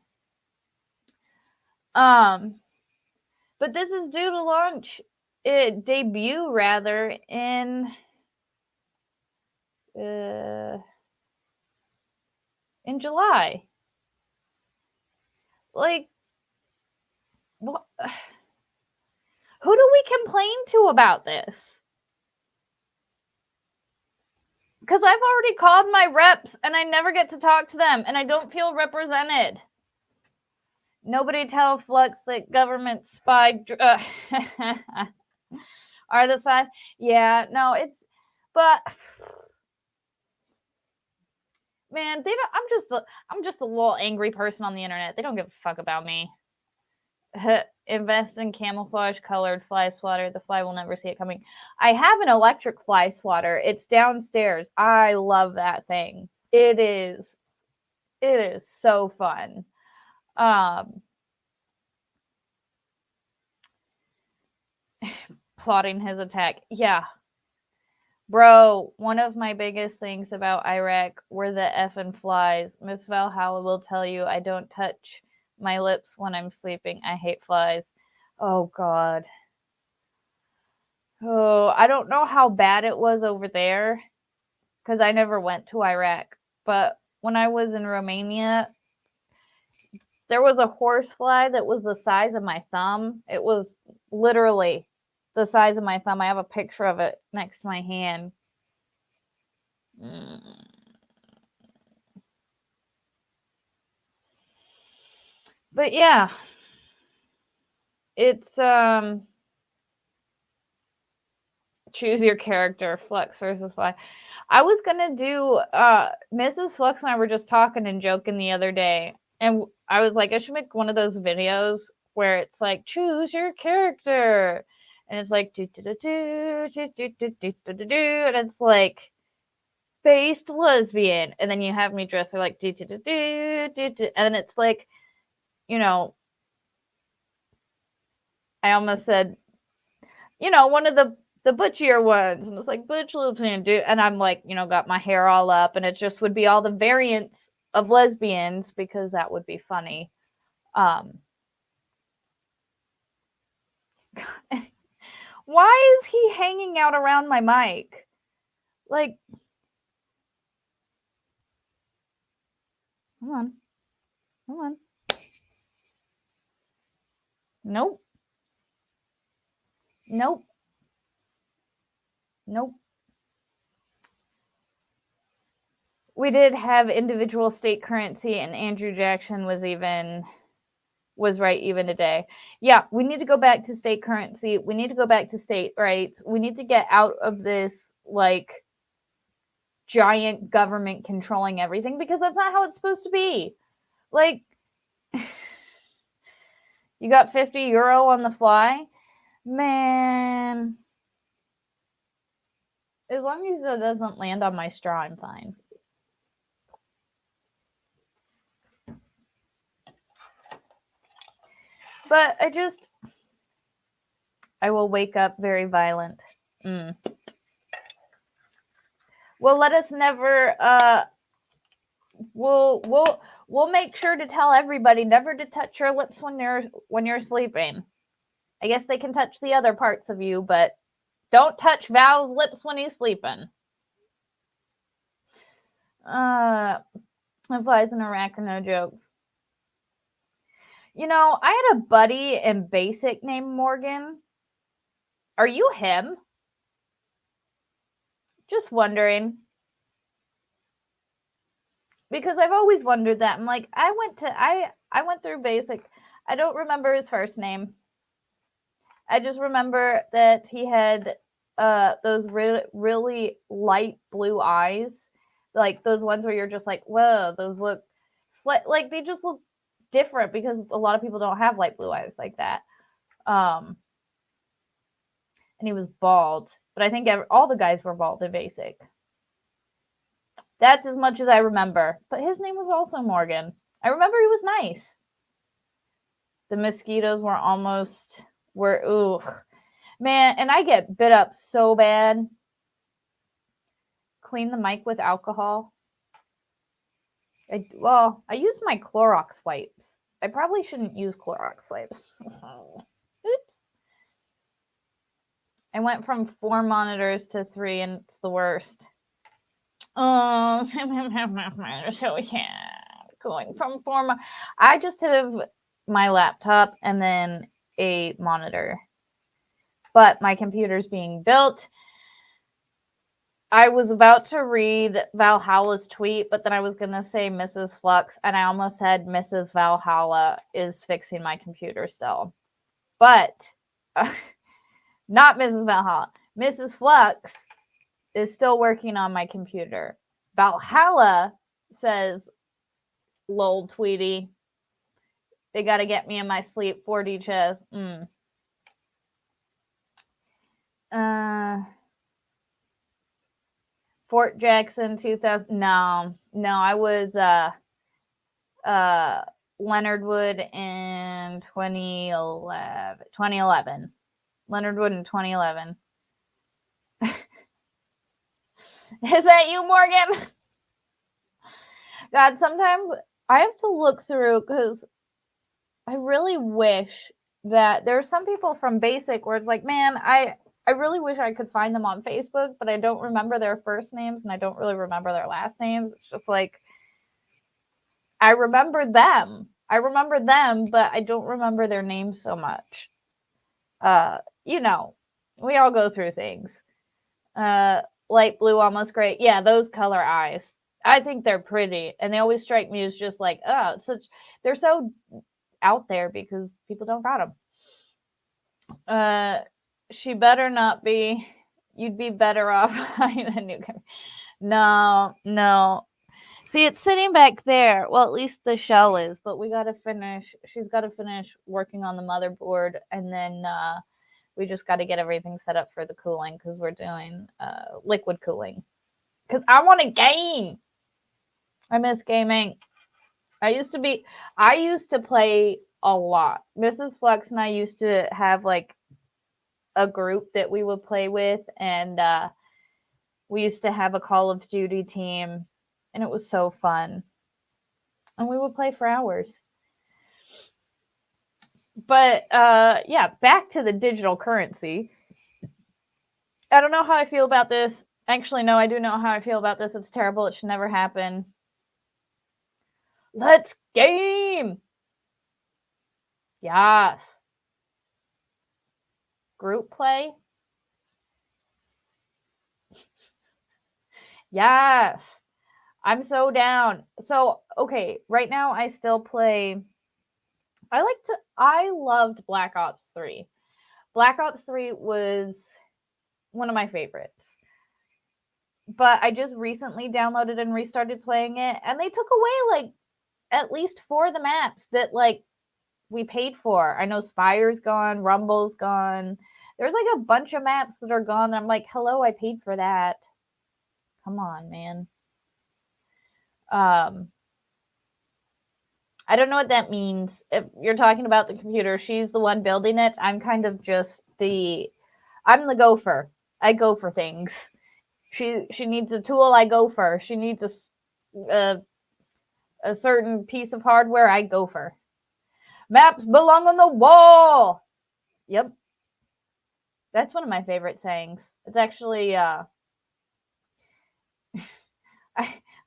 But this is due to launch, debut rather, in July. Like, what? Who do we complain to about this? Because I've already called my reps and I never get to talk to them, and I don't feel represented. Nobody tell Fluxx that government spy are the size. Yeah, no, but man, they don't. I'm just a little angry person on the internet. They don't give a fuck about me. Invest in camouflage colored fly swatter. The fly will never see it coming. I have an electric fly swatter. It's downstairs. I love that thing. It is so fun. Plotting his attack. Yeah. Bro, one of my biggest things about Iraq were the effing flies. Miss Valhalla will tell you I don't touch my lips when I'm sleeping. I hate flies. Oh, God. Oh, I don't know how bad it was over there because I never went to Iraq. But when I was in Romania, there was a horsefly that was the size of my thumb. It was literally the size of my thumb. I have a picture of it next to my hand. But yeah, it's choose your character, Fluxx versus Fly. I was gonna do Mrs. Fluxx and I were just talking and joking the other day, and I was like, I should make one of those videos where it's like choose your character, and it's like and it's like based lesbian, and then you have me dress her like and then it's like, you know, I almost said you know, one of the butchier ones, and it's like butch lips and do, and I'm like, you know, got my hair all up, and it just would be all the variants of lesbians because that would be funny. Um, why is he hanging out around my mic? Like, come on, come on. Nope, nope, nope. We did have individual state currency, and Andrew Jackson was right even today. Yeah, we need to go back to state currency. We need to go back to state rights. We need to get out of this like giant government controlling everything because that's not how it's supposed to be. Like you got 50 euro on the fly? Man. As long as it doesn't land on my straw, I'm fine. But I will wake up very violent. Well, let us never we'll make sure to tell everybody never to touch your lips when you're sleeping. I guess they can touch the other parts of you, but don't touch Val's lips when he's sleeping. Flies in Iraq are no joke. You know, I had a buddy in basic named Morgan. Are you him? Just wondering. Because I've always wondered that. I'm like, I went through basic. I don't remember his first name. I just remember that he had those really light blue eyes, like those ones where you're just like, whoa, those look like they just look different because a lot of people don't have light blue eyes like that. And he was bald, but I think all the guys were bald in basic. That's as much as I remember. But his name was also Morgan. I remember he was nice. The mosquitoes were ooh. Man, and I get bit up so bad. Clean the mic with alcohol. I use my Clorox wipes. I probably shouldn't use Clorox wipes. Oops. I went from 4 monitors to 3, and it's the worst. So yeah, going from 4. I just have my laptop and then a monitor. But my computer's being built. I was about to read Valhalla's tweet, but then I was going to say Mrs. Fluxx, and I almost said Mrs. Valhalla is fixing my computer still. But not Mrs. Valhalla. Mrs. Fluxx is still working on my computer. Valhalla says, lol, Tweety. They got to get me in my sleep. 4D chess. Fort Jackson 2000. No, I was Leonard Wood in 2011. Leonard Wood in 2011. Is that you, Morgan? God, sometimes I have to look through because I really wish that there's some people from basic where it's like, man, I really wish I could find them on Facebook, but I don't remember their first names and I don't really remember their last names. It's just like, I remember them, but I don't remember their names so much. You know, we all go through things. Light blue, almost gray. Yeah, those color eyes. I think they're pretty, and they always strike me as just like, oh, they're so out there because people don't got them. She better not be. You'd be better off buying a new camera. No. See, it's sitting back there. Well, at least the shell is, but we got to finish. She's got to finish working on the motherboard, and then we just got to get everything set up for the cooling because we're doing liquid cooling. Because I want to game. I miss gaming. I used to play a lot. Mrs. Fluxx and I used to have like a group that we would play with, and we used to have a Call of Duty team, and it was so fun. And we would play for hours. But yeah, back to the digital currency. I don't know how I feel about this. Actually, no, I do know how I feel about this. It's terrible. It should never happen. Let's game. Yes. Group play. Yes. I'm so down. So, okay, right now I still play. I loved Black Ops 3. Black Ops 3 was one of my favorites. But I just recently downloaded and restarted playing it, and they took away like at least 4 of the maps that like we paid for. I know Spire's gone, Rumble's gone. There's like a bunch of maps that are gone. I'm like, hello, I paid for that. Come on, man. I don't know what that means. If you're talking about the computer, she's the one building it. I'm kind of just I'm the gopher. I go for things. She needs a tool, I go for. She needs a certain piece of hardware, I go for. Maps belong on the wall. Yep. That's one of my favorite sayings. It's actually I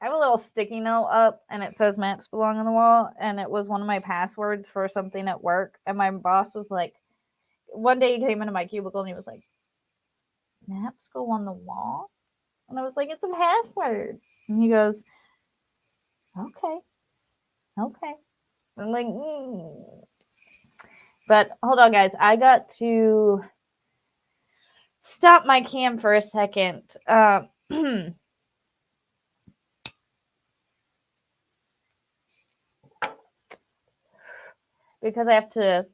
have a little sticky note up, and it says maps belong on the wall, and it was one of my passwords for something at work, and my boss was like, one day he came into my cubicle, and he was like, maps go on the wall? And I was like, it's a password. And he goes, okay. I'm like, But hold on, guys. I got to stop my cam for a second. Because I have to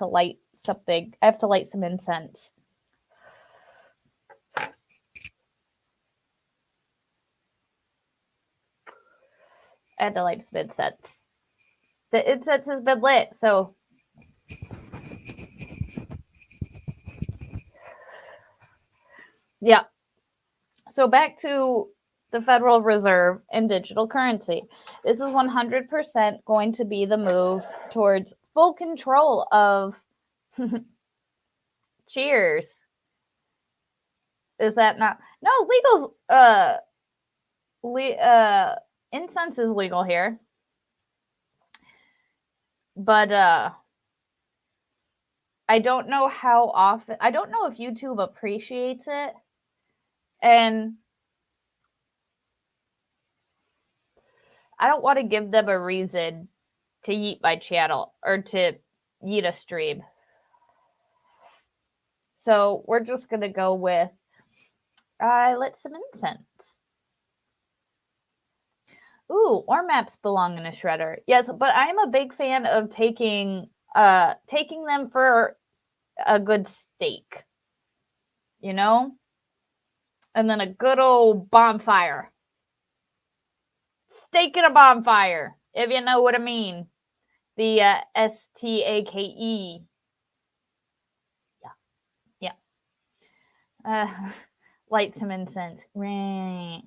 light something. I have to light some incense. I had to light some incense. The incense has been lit, so yeah. So back to the Federal Reserve and digital currency. This is 100% going to be the move towards full control of cheers. Is that not? No, incense is legal here. But I don't know how often. I don't know if YouTube appreciates it. And I don't want to give them a reason to yeet my channel or to yeet a stream. So we're just going to go with I lit some incense. Ooh, or maps belong in a shredder. Yes, but I'm a big fan of taking them for a good steak. You know? And then a good old bonfire. Steak in a bonfire, if you know what I mean. The STAKE. Yeah. Light some incense. Right.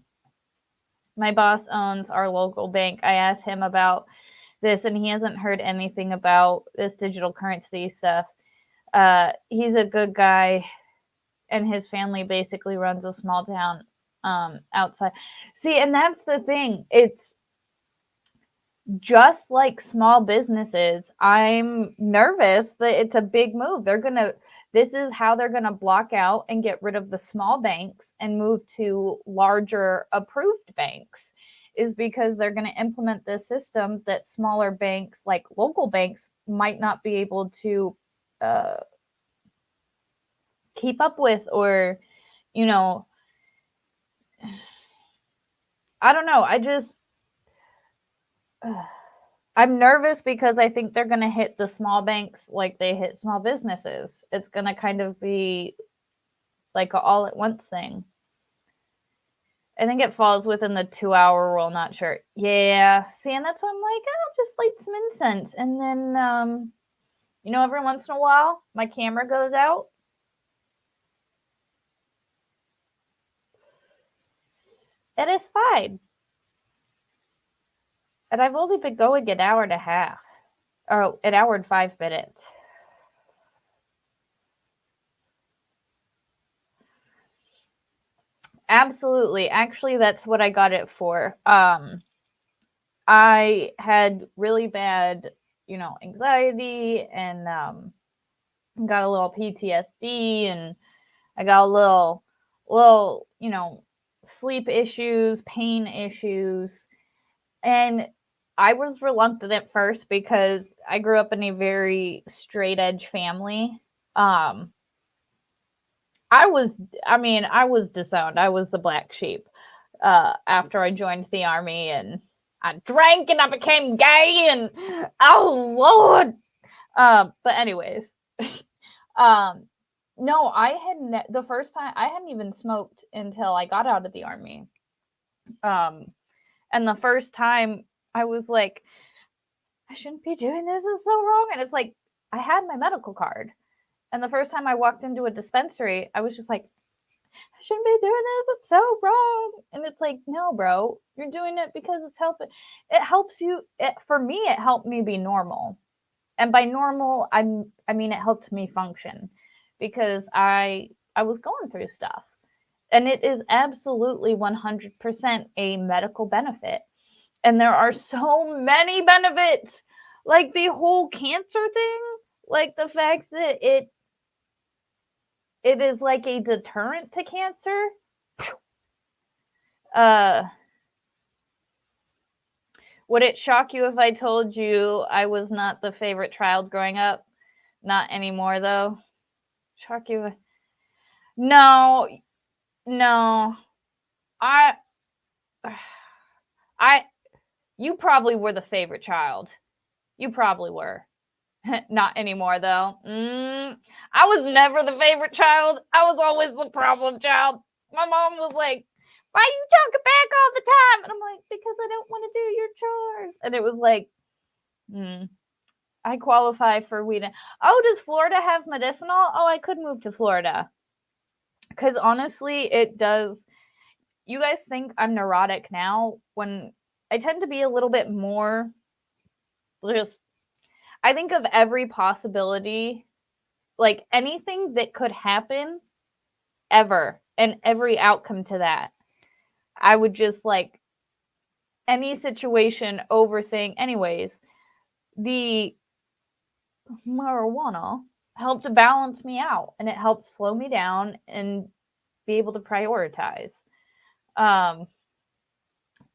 My boss owns our local bank. I asked him about this, and he hasn't heard anything about this digital currency stuff. He's a good guy, and his family basically runs a small town outside. See, and that's the thing. It's just like small businesses. I'm nervous that it's a big move. This is how they're going to block out and get rid of the small banks and move to larger approved banks, is because they're going to implement this system that smaller banks, like local banks, might not be able to keep up with, or, you know, I don't know. I'm nervous because I think they're going to hit the small banks like they hit small businesses. It's going to kind of be like an all at once thing. I think it falls within the 2-hour rule. Not sure. Yeah. See, and that's why I'm like, I'll just light some incense. And then, every once in a while, my camera goes out. It is fine. And I've only been going an hour and a half. Or an hour and 5 minutes. Absolutely. Actually, that's what I got it for. I had really bad, anxiety and got a little PTSD and I got a little, sleep issues, pain issues. And I was reluctant at first because I grew up in a very straight edge family. I was disowned. I was the black sheep after I joined the army, and I drank and I became gay, and oh Lord. But anyways, no, I had the first time I hadn't even smoked until I got out of the army. And the first time I was like, I shouldn't be doing this. It's so wrong. And it's like I had my medical card. And the first time I walked into a dispensary, I was just like, I shouldn't be doing this. It's so wrong. And it's like, no, bro, you're doing it because it's helping. It helps you. For me, it helped me be normal. And by normal, I mean, it helped me function because I was going through stuff. And it is absolutely 100% a medical benefit. And there are so many benefits, like the whole cancer thing, like the fact that it is like a deterrent to cancer. Would it shock you if I told you I was not the favorite child growing up? Not anymore, though. Shock you? No. You probably were the favorite child. You probably were. Not anymore, though. I was never the favorite child. I was always the problem child. My mom was like, why you talking back all the time? And I'm like, because I don't want to do your chores. And it was like, I qualify for weed. Oh, does Florida have medicinal? Oh, I could move to Florida. Because honestly, it does. You guys think I'm neurotic now when I tend to be a little bit more just, I think of every possibility, like anything that could happen ever and every outcome to that. I would just like any situation overthink. Anyways, the marijuana helped balance me out and it helped slow me down and be able to prioritize.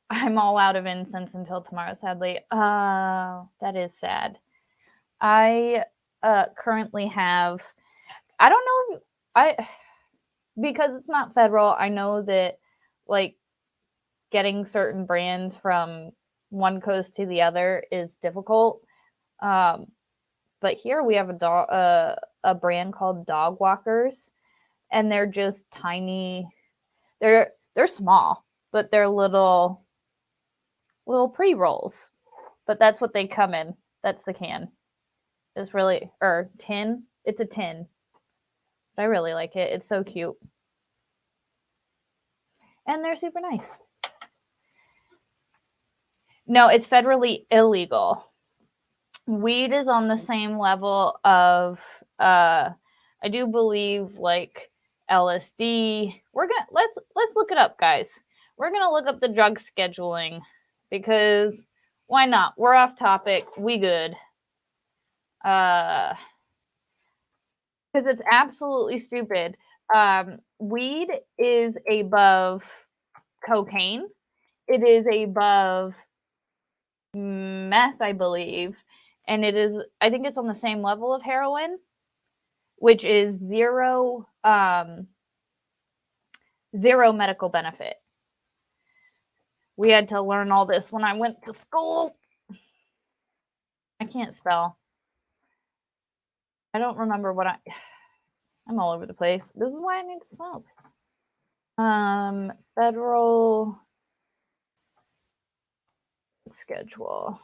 I'm all out of incense until tomorrow, sadly. That is sad. I currently have, I don't know if because it's not federal, I know that like getting certain brands from one coast to the other is difficult. But here we have a brand called Dog Walkers, and they're just tiny. They're small, but they're little pre-rolls. But that's what they come in. That's the can. It's really or tin. It's a tin. But I really like it. It's so cute. And they're super nice. No, it's federally illegal. Weed is on the same level of I do believe like LSD. Let's look it up, guys. We're gonna look up the drug scheduling because why not? We're off topic. We good. Because it's absolutely stupid. Weed is above cocaine. It is above meth, I believe, and it is. I think it's on the same level of heroin, which is zero medical benefit. We had to learn all this when I went to school. I can't spell. I don't remember what I'm all over the place. This is why I need to smoke. Federal schedule.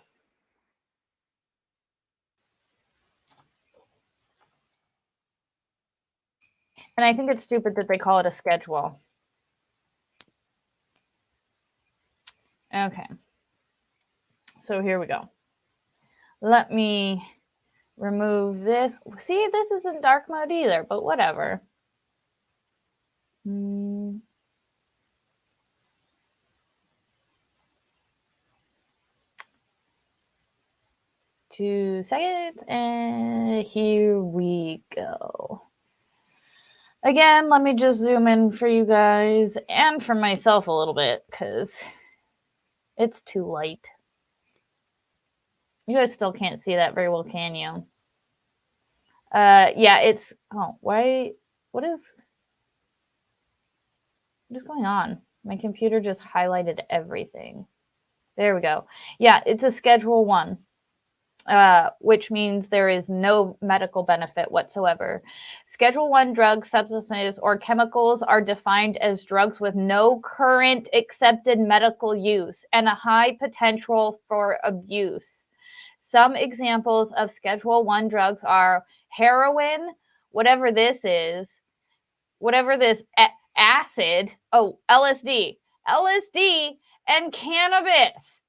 And I think it's stupid that they call it a schedule. Okay. So here we go. Let me remove this. See, this isn't dark mode either, but whatever. 2 seconds, and here we go. Again, let me just zoom in for you guys and for myself a little bit because it's too light. You guys still can't see that very well, can you? Yeah, it's, oh, why, what is going on? My computer just highlighted everything. There we go. Yeah, it's a Schedule 1. Which means there is no medical benefit whatsoever. Schedule 1 drugs, substances, or chemicals are defined as drugs with no current accepted medical use and a high potential for abuse. Some examples of Schedule 1 drugs are heroin, whatever this is, whatever this acid, oh, LSD, and cannabis,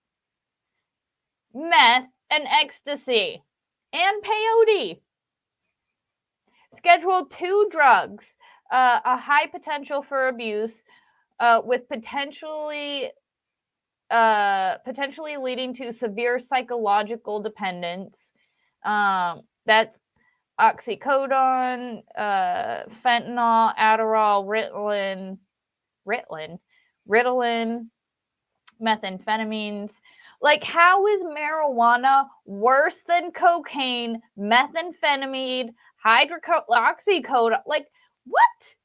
meth, and ecstasy, and peyote. Schedule 2 drugs, a high potential for abuse, with potentially leading to severe psychological dependence. That's oxycodone, fentanyl, Adderall, Ritalin, methamphetamines. Like, how is marijuana worse than cocaine, methamphetamine, oxycodone? Like, what?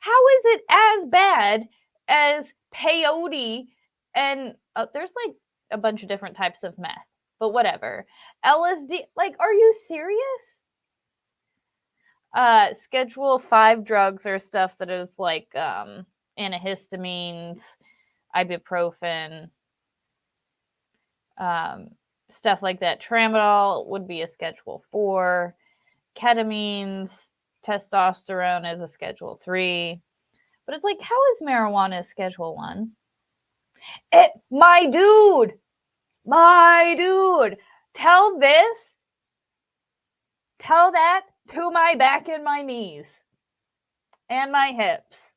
How is it as bad as peyote? And there's like a bunch of different types of meth, but whatever. LSD, like, are you serious? Schedule 5 drugs are stuff that is like antihistamines, ibuprofen, stuff like that. Tramadol would be a Schedule 4. Ketamines, testosterone is a Schedule 3. But it's like, how is marijuana a Schedule 1? My dude, tell that to my back and my knees and my hips.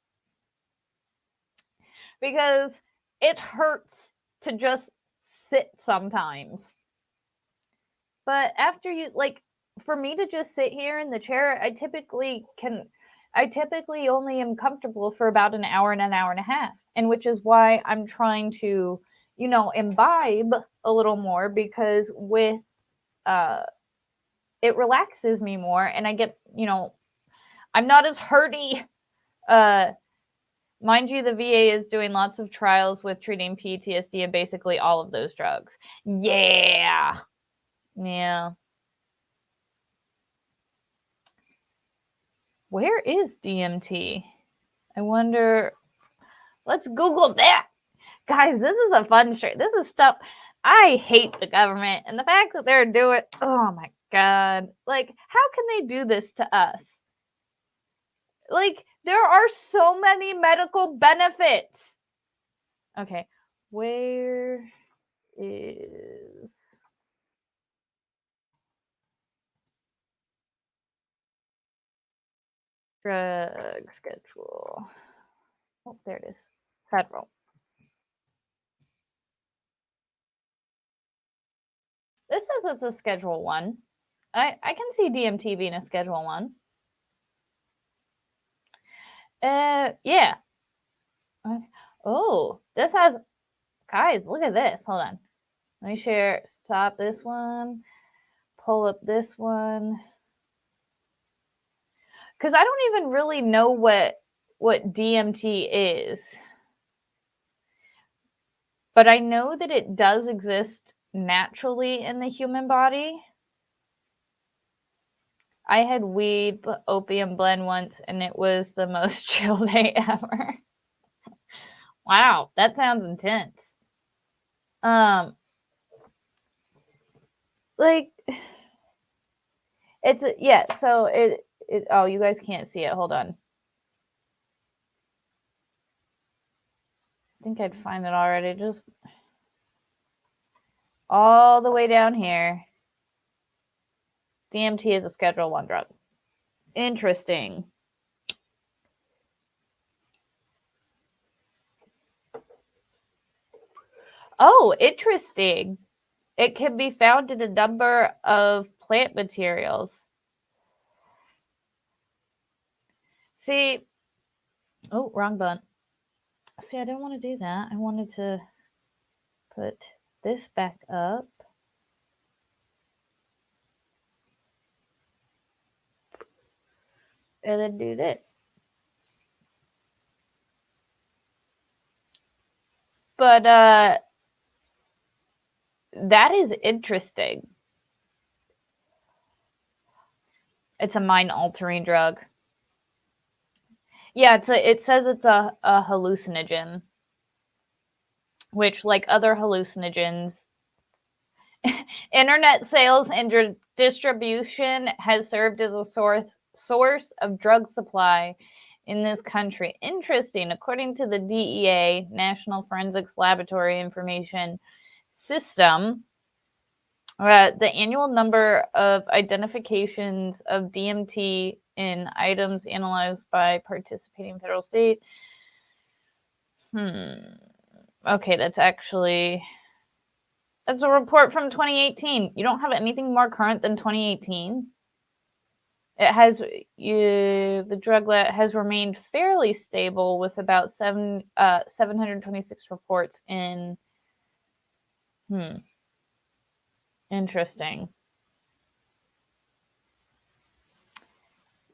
Because it hurts to just sit sometimes. But after you, like, for me to just sit here in the chair, I typically only am comfortable for about an hour and a half. And which is why I'm trying to, imbibe a little more, because with, it relaxes me more and I get, I'm not as hurty. Mind you, the VA is doing lots of trials with treating PTSD and basically all of those drugs. Yeah. Where is DMT? I wonder. Let's Google that. Guys, this is a fun stream. This is stuff. I hate the government and the fact that they're doing. Oh my God. Like, how can they do this to us? Like, there are so many medical benefits. Okay. Where is drug schedule? Oh, there it is. Federal. This says it's a Schedule 1. I can see DMT being a Schedule 1. Yeah. Oh, this has, guys, look at this. Hold on. Let me share, stop this one, pull up this one. Because I don't even really know what DMT is. But I know that it does exist naturally in the human body. I had weed opium blend once, and it was the most chill day ever. Wow, that sounds intense. Like, it's, yeah, so it, oh, you guys can't see it. Hold on. I think I'd find it already. Just all the way down here, DMT is a Schedule 1 drug. Interesting. Oh, interesting. It can be found in a number of plant materials. See, oh, wrong button. See, I didn't want to do that. I wanted to put this back up. And then do this. But that is interesting. It's a mind-altering drug. Yeah, it says it's a hallucinogen, which, like other hallucinogens, internet sales and distribution has served as a source of drug supply in this country. Interesting. According to the DEA, National Forensics Laboratory Information System, the annual number of identifications of DMT in items analyzed by participating federal state. Okay, that's a report from 2018. You don't have anything more current than 2018? It has the drug has remained fairly stable with about 726 reports in. Interesting.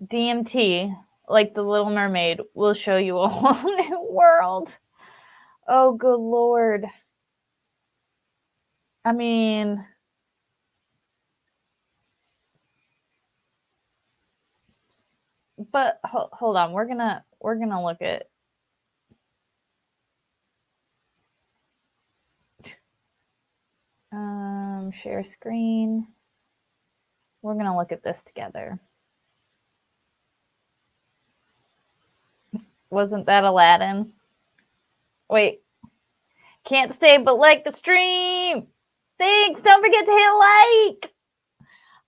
DMT, like the Little Mermaid, will show you a whole new world. Oh, good Lord. I mean, but hold on. We're gonna look at. Share screen. We're gonna look at this together. Wasn't that Aladdin? Wait. Can't stay but like the stream. Thanks. Don't forget to hit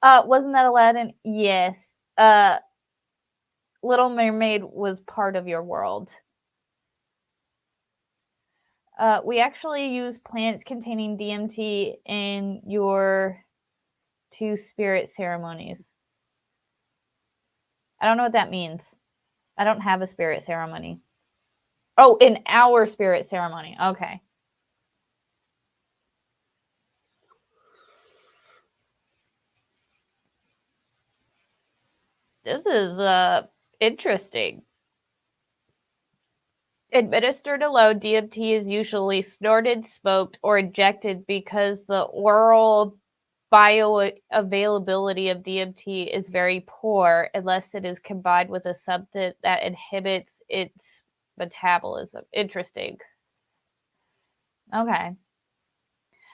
like. Wasn't that Aladdin? Yes. Little Mermaid was part of your world. We actually use plants containing DMT in your 2 spirit ceremonies. I don't know what that means. I don't have a spirit ceremony. Oh, in our spirit ceremony. Okay. This is interesting. Administered alone, DMT is usually snorted, smoked, or injected because the oral bioavailability of DMT is very poor unless it is combined with a substance that inhibits its metabolism. Interesting. Okay.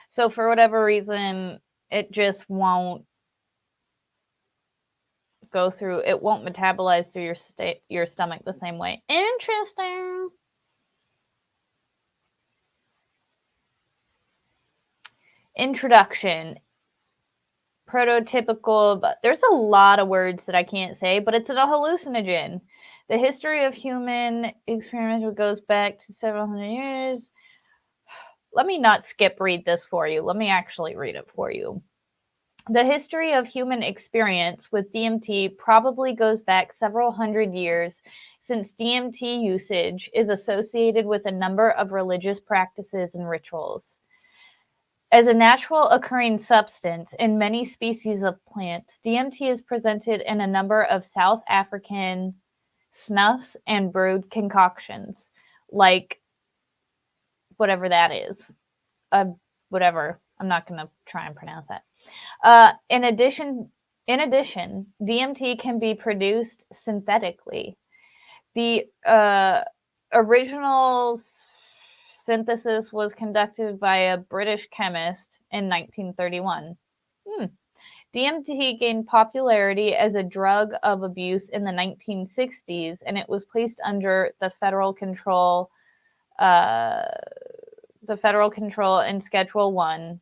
So for whatever reason, it just won't go through, it won't metabolize through your stomach the same way. Interesting. Introduction. Prototypical, but there's a lot of words that I can't say, but it's a hallucinogen. The history of human experiments goes back to several hundred years. Let me not skip read this for you. Let me actually read it for you. The history of human experience with DMT probably goes back several hundred years, since DMT usage is associated with a number of religious practices and rituals. As a natural occurring substance in many species of plants, DMT is presented in a number of South African snuffs and brewed concoctions, like whatever that is. Whatever. I'm not going to try and pronounce that. In addition, DMT can be produced synthetically. The original synthesis was conducted by a British chemist in 1931. DMT gained popularity as a drug of abuse in the 1960s, and it was placed under the federal control in Schedule 1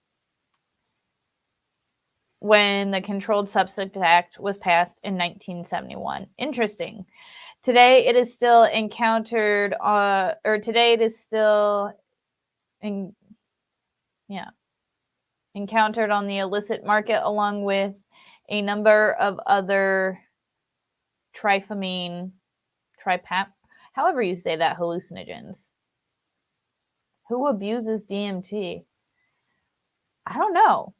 when the Controlled Substance Act was passed in 1971. Interesting. Today it is still encountered, today it is still encountered on the illicit market along with a number of other however you say that, hallucinogens. Who abuses DMT? I don't know.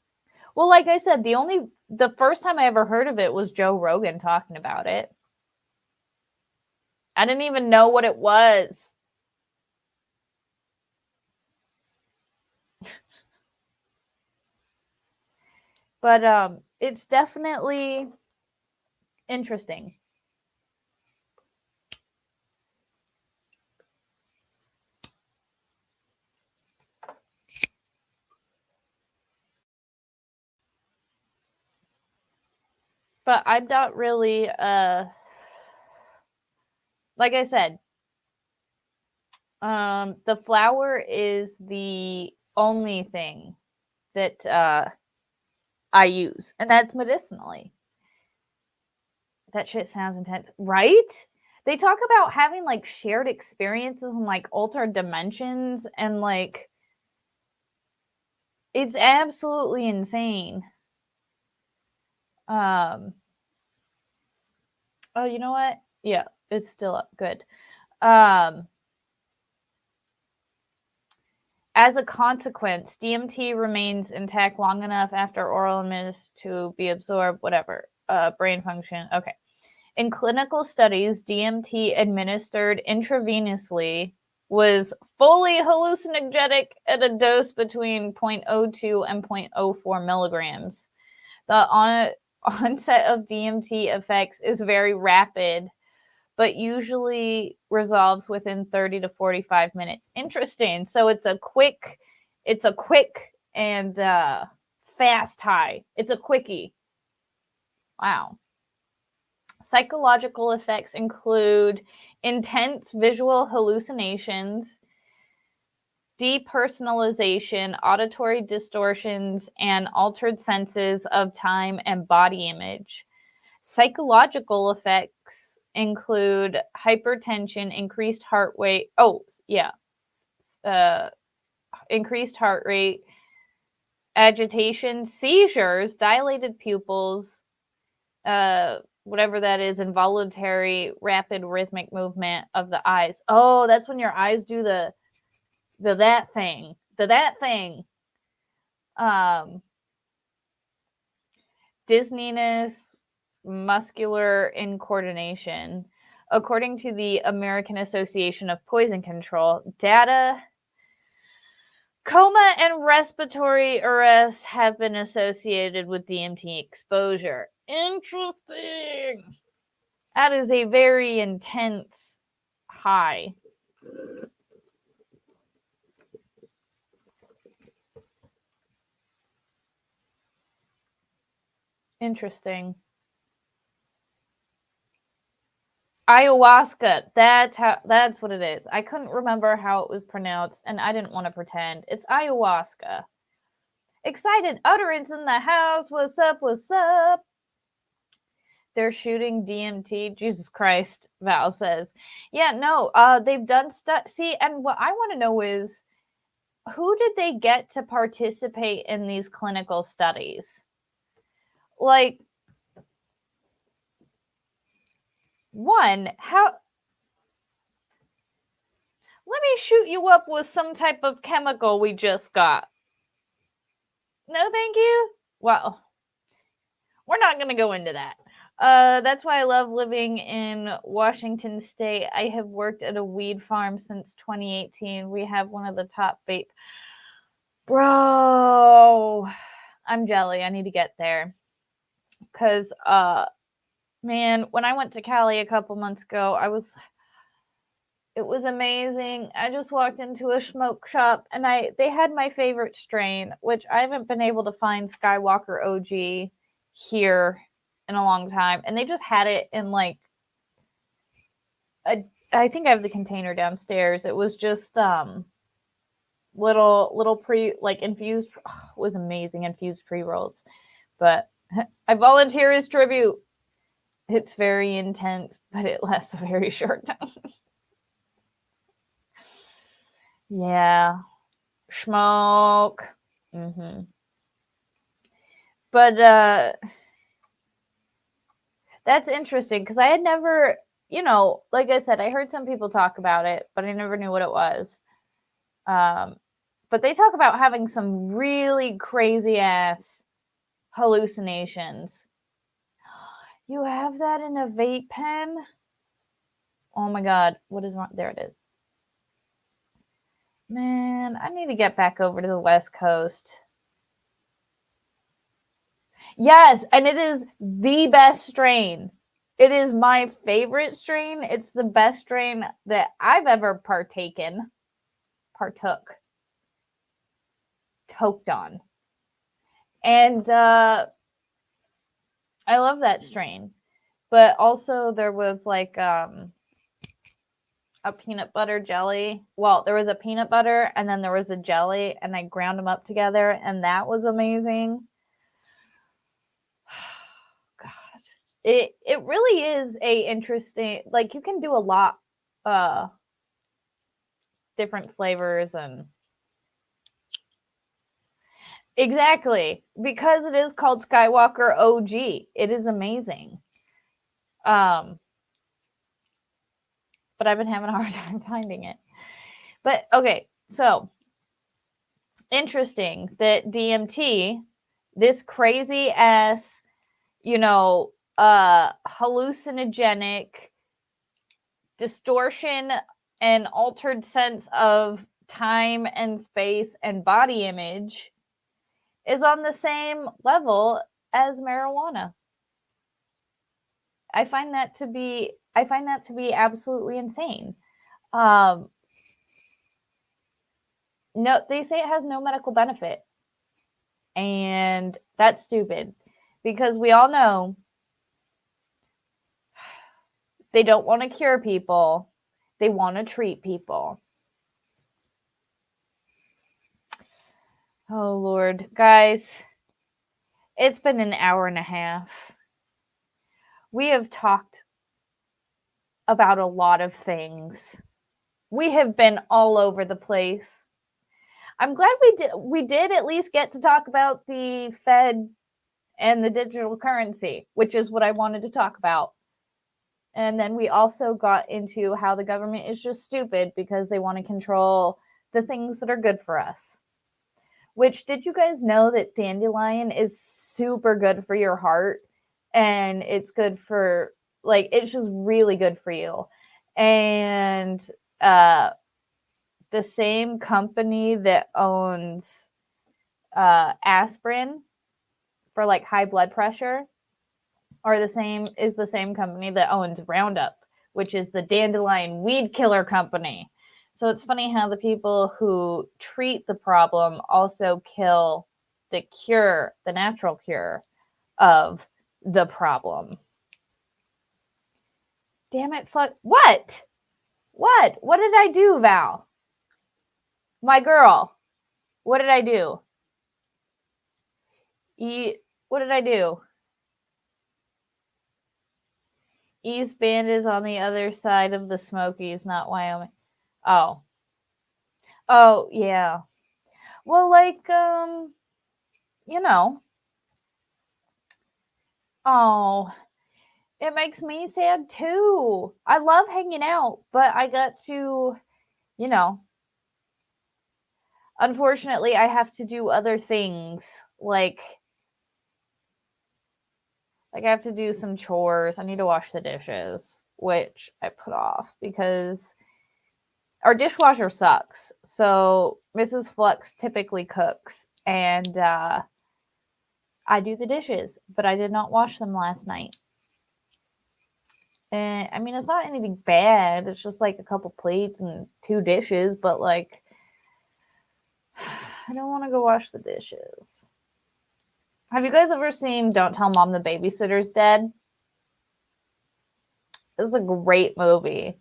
Well, like I said, the first time I ever heard of it was Joe Rogan talking about it. I didn't even know what it was. But it's definitely interesting. But I'm not really like I said, the flower is the only thing that I use, and that's medicinally. That shit sounds intense, right? They talk about having like shared experiences and like altered dimensions, and like it's absolutely insane. Oh, you know what? Yeah, it's still up. Good. As a consequence, DMT remains intact long enough after oral administration to be absorbed, whatever. Brain function. Okay. In clinical studies, DMT administered intravenously was fully hallucinogenic at a dose between 0.02 and 0.04 milligrams. The onset of DMT effects is very rapid, but usually resolves within 30 to 45 minutes. Interesting. So it's a quick and fast high. It's a quickie. Wow. Psychological effects include intense visual hallucinations, depersonalization, auditory distortions, and altered senses of time and body image. Psychological effects include hypertension, increased heart rate. Increased heart rate, agitation, seizures, dilated pupils, whatever that is, involuntary, rapid rhythmic movement of the eyes. Oh, that's when your eyes do the that thing. Dizziness, muscular incoordination. According to the American Association of Poison Control, data, coma and respiratory arrest have been associated with DMT exposure. Interesting. That is a very intense high. Interesting. Ayahuasca. That's what it is. I couldn't remember how it was pronounced, and I didn't want to pretend. It's ayahuasca. Excited utterance in the house. What's up? What's up? They're shooting DMT. Jesus Christ, Val says. Yeah, no, they've done stuff. See, and what I want to know is who did they get to participate in these clinical studies? Like, one, how? Let me shoot you up with some type of chemical we just got. No, thank you. Well, we're not going to go into that. That's why I love living in Washington State. I have worked at a weed farm since 2018. We have one of the top vape. Bro, I'm jelly. I need to get there. Because, man, when I went to Cali a couple months ago, it was amazing. I just walked into a smoke shop and they had my favorite strain, which I haven't been able to find Skywalker OG here in a long time. And they just had it in like I think I have the container downstairs. It was just little infused, it was amazing, infused pre-rolls. But I volunteer as tribute. It's very intense, but it lasts a very short time. Yeah. Smoke. Mm-hmm. But that's interesting because I had never, like I said, I heard some people talk about it, but I never knew what it was. But they talk about having some really crazy ass hallucinations. You have that in a vape pen? Oh my god, what is wrong? There it is. Man, I need to get back over to the West Coast. Yes, and it is the best strain. It is my favorite strain. It's the best strain that I've ever partook on. And I love that strain. But also there was like a peanut butter jelly. Well, there was a peanut butter and then there was a jelly and I ground them up together and that was amazing. God. It really is a interesting, like you can do a lot different flavors and exactly because it is called Skywalker OG. It is amazing. But I've been having a hard time finding it. But okay, so interesting that DMT, this crazy ass, hallucinogenic distortion and altered sense of time and space and body image is on the same level as marijuana. I find that to be absolutely insane. No, they say it has no medical benefit. And that's stupid because we all know they don't want to cure people. They want to treat people. Oh, Lord. Guys, it's been an hour and a half. We have talked about a lot of things. We have been all over the place. I'm glad we did at least get to talk about the Fed and the digital currency, which is what I wanted to talk about. And then we also got into how the government is just stupid because they want to control the things that are good for us. Which, did you guys know that dandelion is super good for your heart? And it's good for, like, it's just really good for you. And the same company that owns aspirin for, like, high blood pressure is the same company that owns Roundup, which is the dandelion weed killer company. So it's funny how the people who treat the problem also kill the natural cure of the problem. Damn it, Fluxx. What? What did I do, Val? My girl. What did I do? What did I do? East Bend is on the other side of the Smokies, not Wyoming. Oh, yeah. Well, like, oh, it makes me sad too. I love hanging out, but I got to, unfortunately, I have to do other things. Like I have to do some chores. I need to wash the dishes, which I put off because our dishwasher sucks. So Mrs. Fluxx typically cooks, and I do the dishes, but I did not wash them last night. And I mean, it's not anything bad. It's just like a couple plates and 2 dishes, but like, I don't want to go wash the dishes. Have you guys ever seen Don't Tell Mom the Babysitter's Dead? It's a great movie.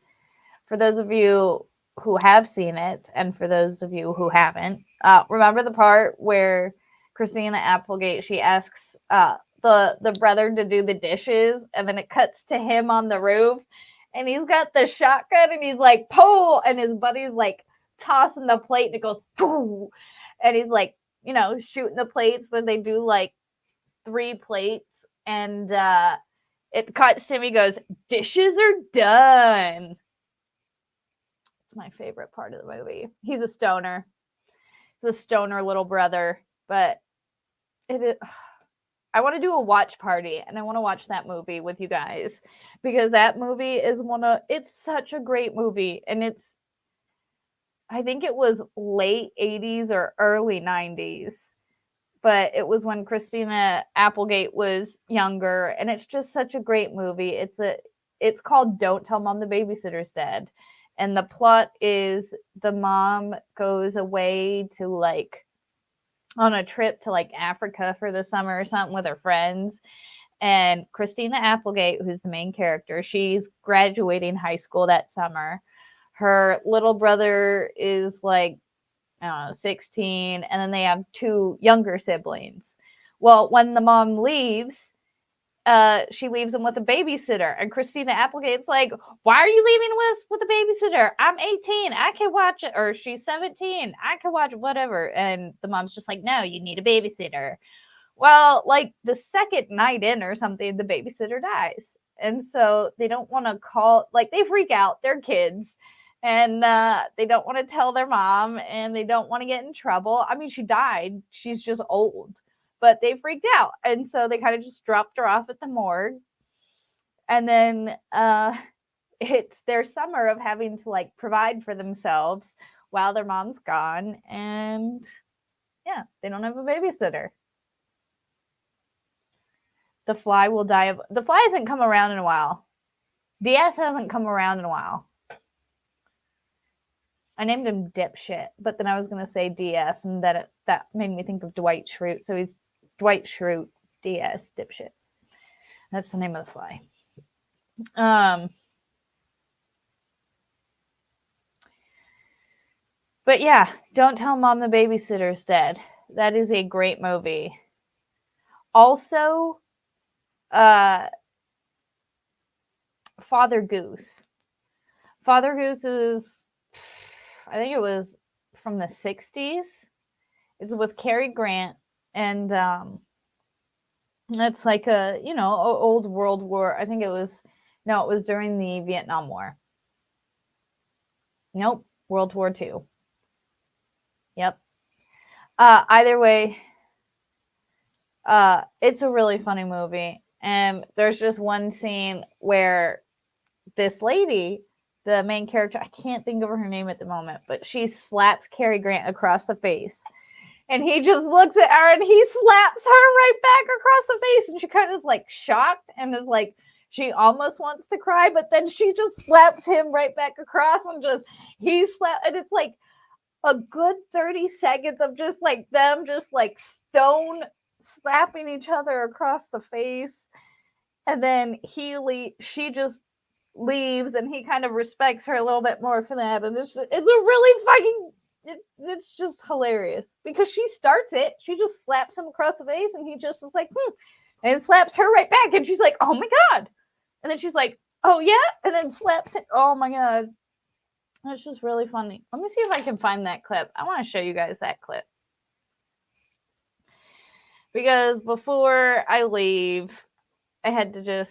For those of you who have seen it, and for those of you who haven't, remember the part where Christina Applegate, she asks the brother to do the dishes, and then it cuts to him on the roof, and he's got the shotgun, and he's like, pull, and his buddy's like tossing the plate, and it goes, pooh, and he's like, shooting the plates. Then they do like 3 plates, and it cuts to him. He goes, dishes are done. It's my favorite part of the movie. He's a stoner. He's a stoner little brother, but I want to do a watch party, and I want to watch that movie with you guys, because that movie is it's such a great movie, and I think it was late 80s or early 90s, but it was when Christina Applegate was younger, and it's just such a great movie. It's called Don't Tell Mom the Babysitter's Dead, and the plot is the mom goes away to like on a trip to like Africa for the summer or something with her friends. And Christina Applegate, who's the main character, she's graduating high school that summer. Her little brother is like, I don't know, 16, and then they have 2 younger siblings. Well, when the mom leaves, she leaves him with a babysitter, and Christina Applegate's like, why are you leaving with a babysitter? I'm 18, I can watch it. Or she's 17, I can watch it, whatever. And the mom's just like, no, you need a babysitter. Well, like the second night in or something, the babysitter dies, and so they don't want to call, like they freak out, they're kids, and they don't want to tell their mom, and they don't want to get in trouble. I mean, she died, she's just old, but they freaked out, and so they kind of just dropped her off at the morgue. And then it's their summer of having to like provide for themselves while their mom's gone, and yeah, they don't have a babysitter. The Fly will die of... The Fly hasn't come around in a while. DS hasn't come around in a while. I named him Dipshit, but then I was going to say DS, and that made me think of Dwight Schrute. So he's Dwight Schrute, DS, Dipshit. That's the name of the Fly. But yeah, Don't Tell Mom the Babysitter's Dead. That is a great movie. Also, Father Goose. Father Goose is, I think it was from the 60s. It's with Cary Grant, and it's like a, old World War. I think it was during the Vietnam War. Nope, World War II. Yep. Either way, it's a really funny movie. And there's just one scene where this lady, the main character, I can't think of her name at the moment, but she slaps Cary Grant across the face. And he just looks at her and he slaps her right back across the face. And she kind of is like shocked and is like, she almost wants to cry, but then she just slaps him right back across and he slapped. And it's like a good 30 seconds of just like them just like stone slapping each other across the face. And then she just leaves, and he kind of respects her a little bit more for that. And it's a really fucking, it's just hilarious because she starts it. She just slaps him across the face, and he just is like, and slaps her right back. And she's like, oh my God. And then she's like, oh yeah. And then slaps it. Oh my God. It's just really funny. Let me see if I can find that clip. I want to show you guys that clip. Because before I leave, I had to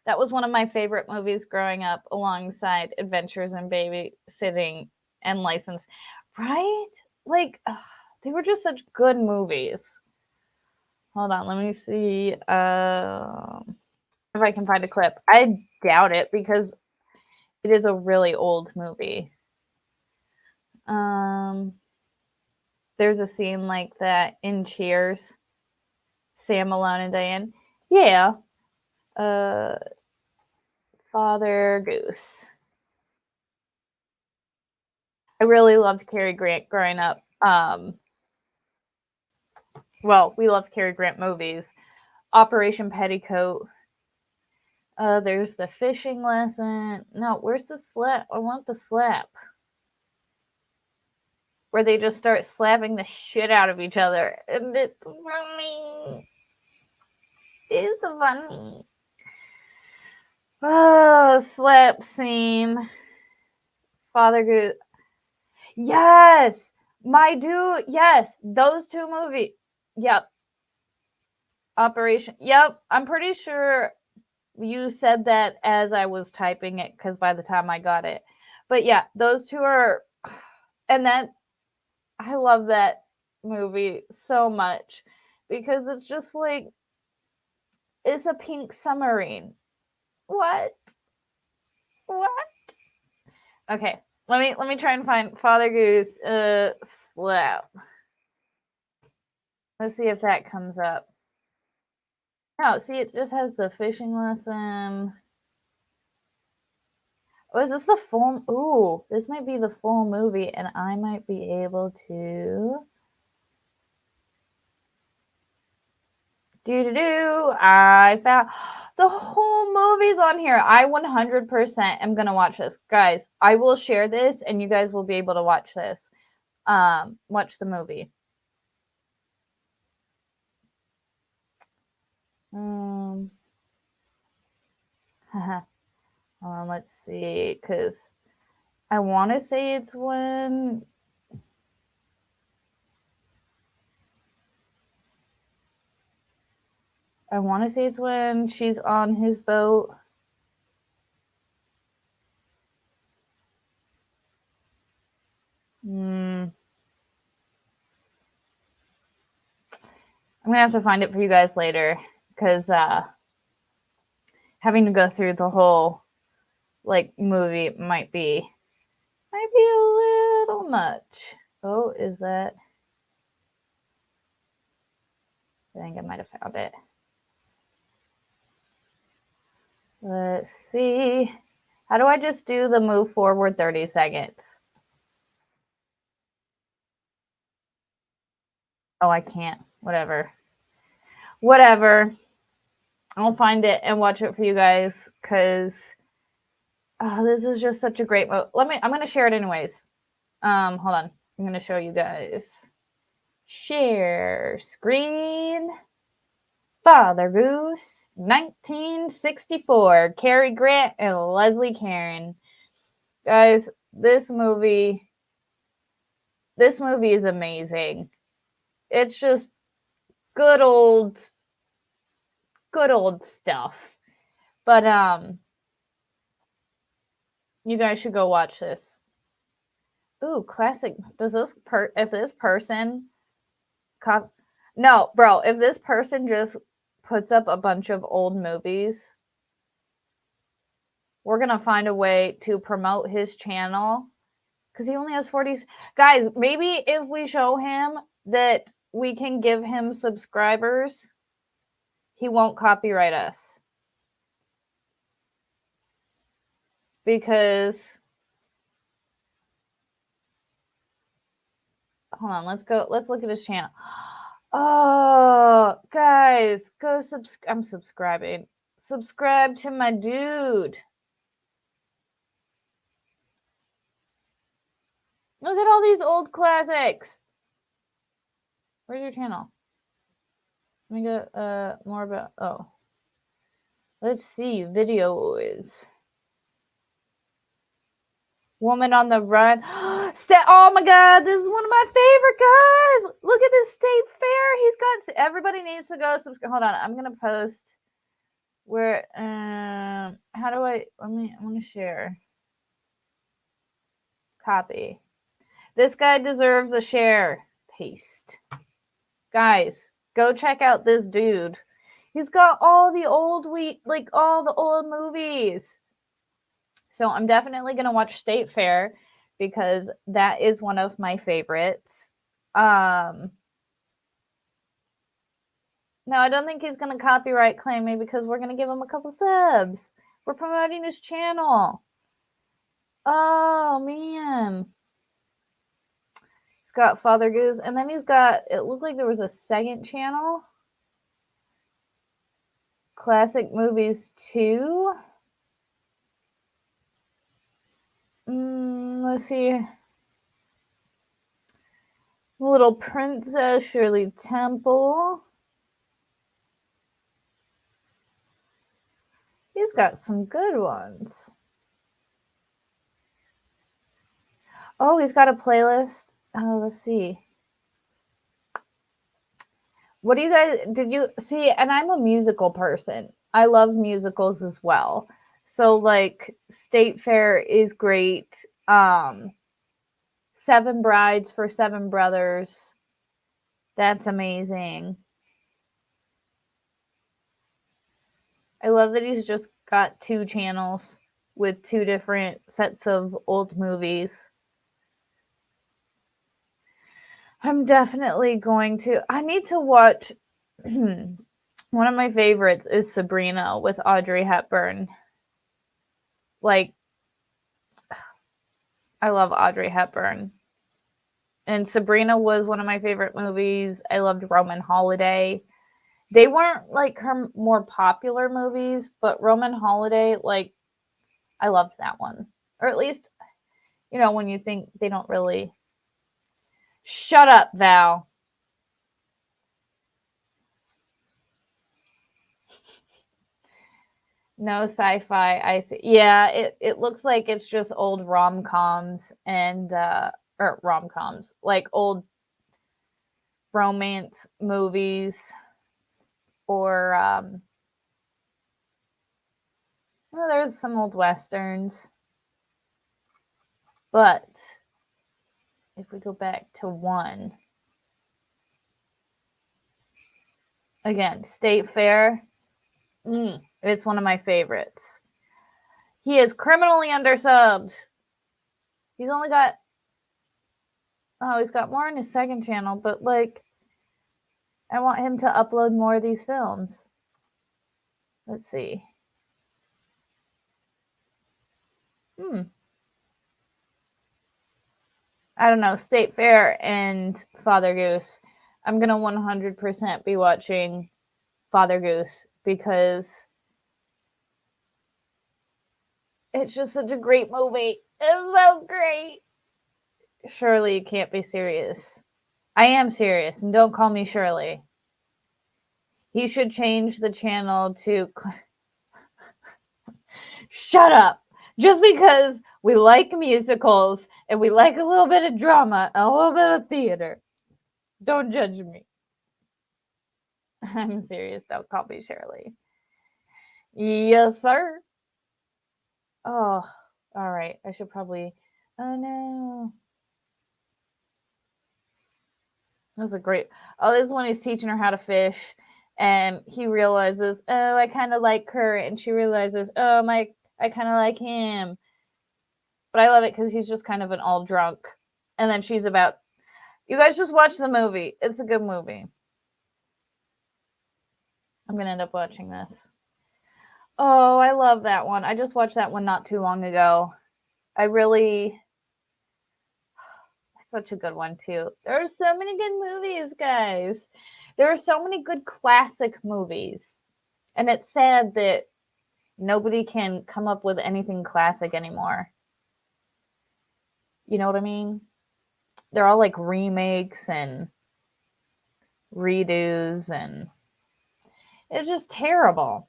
that was one of my favorite movies growing up, alongside Adventures in Babysitting and License. Right? Like, they were just such good movies. Hold on, let me see if I can find a clip. I doubt it because it is a really old movie. There's a scene like that in Cheers. Sam Malone and Diane. Yeah. Father Goose. I really loved Cary Grant growing up. Well, we loved Cary Grant movies. Operation Petticoat. There's the fishing lesson. No, where's the slap? I want the slap. where they just start slapping the shit out of each other. And it's funny. It's funny. Oh, slap scene. Father Goose. Yes! My dude. Yes. Those two movies. Yep. Operation. Yep. I'm pretty sure you said that as I was typing it because by the time I got it. But yeah, those two are. And then I love that movie so much because it's just like it's a pink submarine. What? What? Okay, let me try and find Father Goose slap. Let's see if that comes up. No, see, it just has the fishing lesson. Oh, is this the full? Ooh, this might be the full movie, and I might be able to. I found the whole movie's on here. I 100% am gonna watch this, guys. I will share this, and you guys will be able to watch this. Watch the movie. Let's see, because I want to say it's when. I want to say it's when she's on his boat. I'm gonna have to find it for you guys later because having to go through the whole like movie might be a little much. Oh, is that? I think I might have found it. Let's see. How do I just do the move forward 30 seconds? Oh, I can't. Whatever. I'll find it and watch it for you guys because this is just such a great movie. I'm gonna share it anyways. Hold on. I'm gonna show you guys. Share screen. Father Goose, 1964. Cary Grant and Leslie Caron. Guys, this movie is amazing. It's just good old stuff. But you guys should go watch this. Ooh, classic. Does this if this person no, bro, if this person just puts up a bunch of old movies, we're going to find a way to promote his channel because he only has 40. Guys, maybe if we show him that we can give him subscribers, he won't copyright us. Because hold on, let's look at his channel. Oh, guys, go I'm subscribing. Subscribe to my dude. Look at all these old classics. Where's your channel? Let me go more about let's see, videos. Woman on the Run. Oh my god, this is one of my favorite guys. Look at this state fair. He's got everybody needs to go subscribe. Hold on, I'm gonna post where how do I I'm gonna share. Copy. This guy deserves a share. Paste. Guys, go check out this dude. He's got all the old movies. So I'm definitely going to watch State Fair because that is one of my favorites. No, I don't think he's going to copyright claim me because we're going to give him a couple subs. We're promoting his channel. Oh, man. He's got Father Goose. And then he's got, it looked like there was a second channel. Classic Movies 2. Let's see. Little Princess, Shirley Temple. He's got some good ones. Oh, he's got a playlist. Oh, let's see. What do you guys did you see? And I'm a musical person. I love musicals as well. So like State Fair is great. Seven Brides for Seven Brothers. That's amazing. I love that he's just got two channels with two different sets of old movies. I'm definitely going to. I need to watch. One of my favorites is Sabrina with Audrey Hepburn. Like, I love Audrey Hepburn. And Sabrina was one of my favorite movies. I loved Roman Holiday. They weren't like her more popular movies, but Roman Holiday, like, I loved that one. Or at least, when you think they don't really. Shut up, Val. No sci-fi. I see. Yeah, it looks like it's just old rom-coms and or rom-coms, like old romance movies or well, there's some old westerns. But if we go back to one again, State Fair, it's one of my favorites. He is criminally undersubbed. He's only got he's got more on his second channel, but like I want him to upload more of these films. Let's see. I don't know, State Fair and Father Goose. I'm going to 100% be watching Father Goose because it's just such a great movie. It's so great. Surely you can't be serious. I am serious, and don't call me Shirley. He should change the channel to. Shut up! Just because we like musicals and we like a little bit of drama and a little bit of theater. Don't judge me. I'm serious. Don't call me Shirley. Yes, sir. Oh, all right. I should probably. Oh no. That's a great. Oh, this is when he's teaching her how to fish, and he realizes, oh, I kind of like her, and she realizes, oh, I kind of like him. But I love it because he's just kind of an all drunk, and then she's about. You guys just watch the movie. It's a good movie. I'm gonna end up watching this. Oh, I love that one. I just watched that one not too long ago. I really. Such a good one too. There are so many good movies, guys. There are so many good classic movies. And it's sad that nobody can come up with anything classic anymore. You know what I mean? They're all like remakes and redos, and it's just terrible.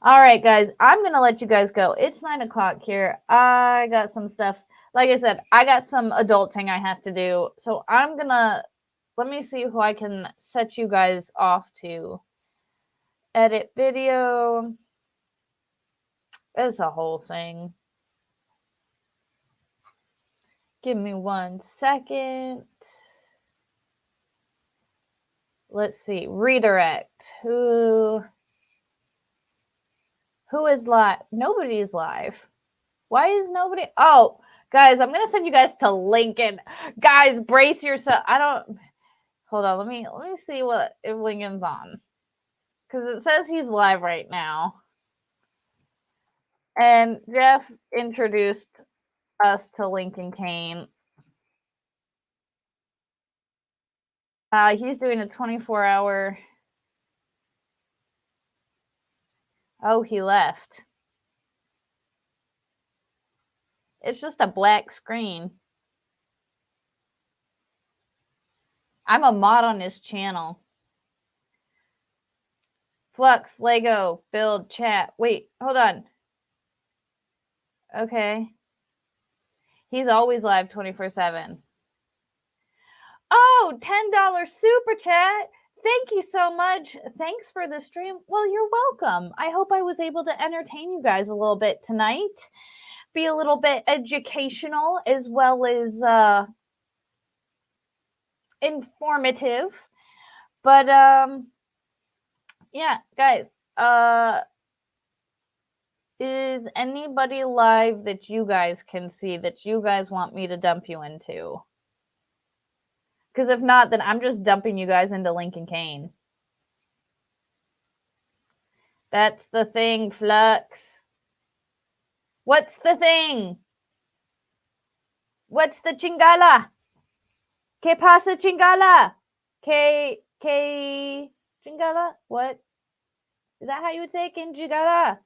All right, guys, I'm going to let you guys go. It's 9 o'clock here. I got some stuff. Like I said, I got some adulting I have to do. So I'm going to, let me see who I can set you guys off to. Edit video. It's a whole thing. Give me 1 second. Let's see. Redirect. Who is live? Nobody's live. Why is nobody? Oh, guys, I'm going to send you guys to Lincoln. Guys, brace yourself. Hold on. Let me see what if Lincoln's on. Because it says he's live right now. And Jeff introduced us to Lincoln Kane. He's doing a 24-hour. Oh, he left. It's just a black screen. I'm a mod on his channel. Fluxx, Lego, build, chat. Wait, hold on. Okay. He's always live 24/7. Oh, $10 super chat. Thank you so much. Thanks for the stream. Well, you're welcome. I hope I was able to entertain you guys a little bit tonight. Be a little bit educational as well as informative. But yeah, guys, is anybody live that you guys can see that you guys want me to dump you into? Because if not, then I'm just dumping you guys into Lincoln Kane. That's the thing, Fluxx. What's the thing? What's the chingala? ¿Qué pasa, chingala? ¿Qué chingala? What? Is that how you would say it? Chingala?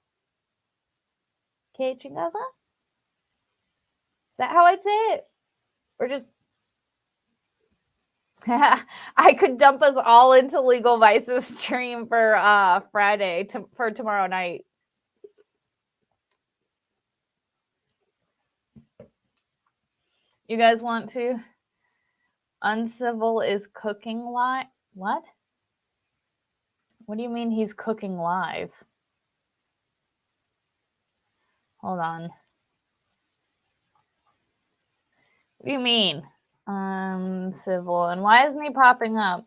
¿Qué chingala? Is that how I'd say it? Or just... I could dump us all into Legal Vice's stream for Friday, for tomorrow night. You guys want to? Uncivil is cooking live? What? What do you mean he's cooking live? Hold on. What do you mean? Uncivil. And why isn't he popping up?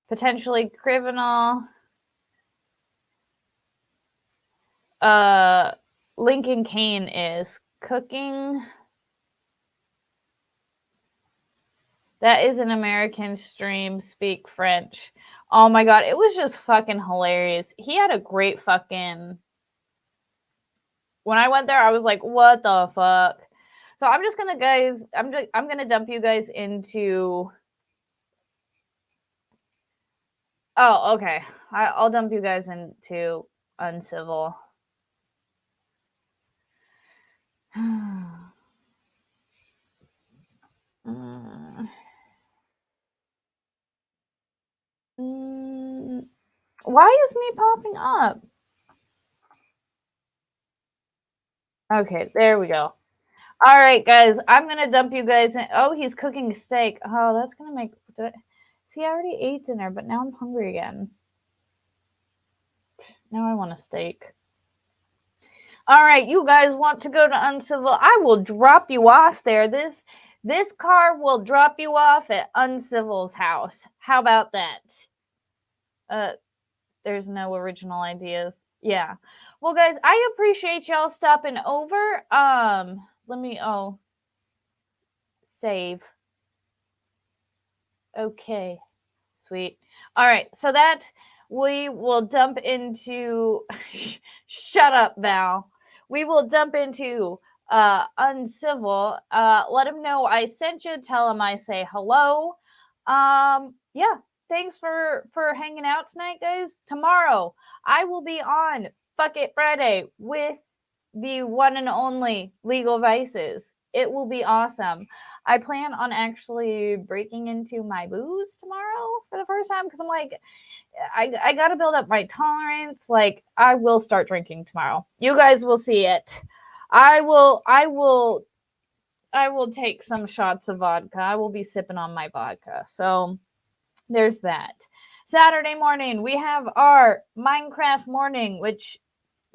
Potentially criminal. Lincoln Kane is cooking. That is an American stream. Speak French. Oh my god, it was just fucking hilarious. He had a great fucking... When I went there, I was like, what the fuck? So I'm just gonna, guys, I'm gonna dump you guys into... Oh, okay. I'll dump you guys into Uncivil. Why is me popping up? Okay, there we go. All right, guys, I'm gonna dump you guys in. Oh, he's cooking steak. Oh, that's gonna make... See, I already ate dinner, but now I'm hungry again. Now I want a steak. All right, you guys want to go to Uncivil? I will drop you off there. This car will drop you off at Uncivil's house. How about that? There's no original ideas. Yeah. Well, guys, I appreciate y'all stopping over. Let me save. Okay. Sweet. All right. So that we will dump into shut up, Val. We will dump into Uncivil. Let him know I sent you. Tell him I say hello. Yeah. Thanks for hanging out tonight, guys. Tomorrow I will be on Fuck It Friday with the one and only Legal Vices. It will be awesome. I plan on actually breaking into my booze tomorrow for the first time because I'm like, I got to build up my tolerance. Like, I will start drinking tomorrow. You guys will see it. I will take some shots of vodka. I will be sipping on my vodka. So there's that. Saturday morning, we have our Minecraft morning, which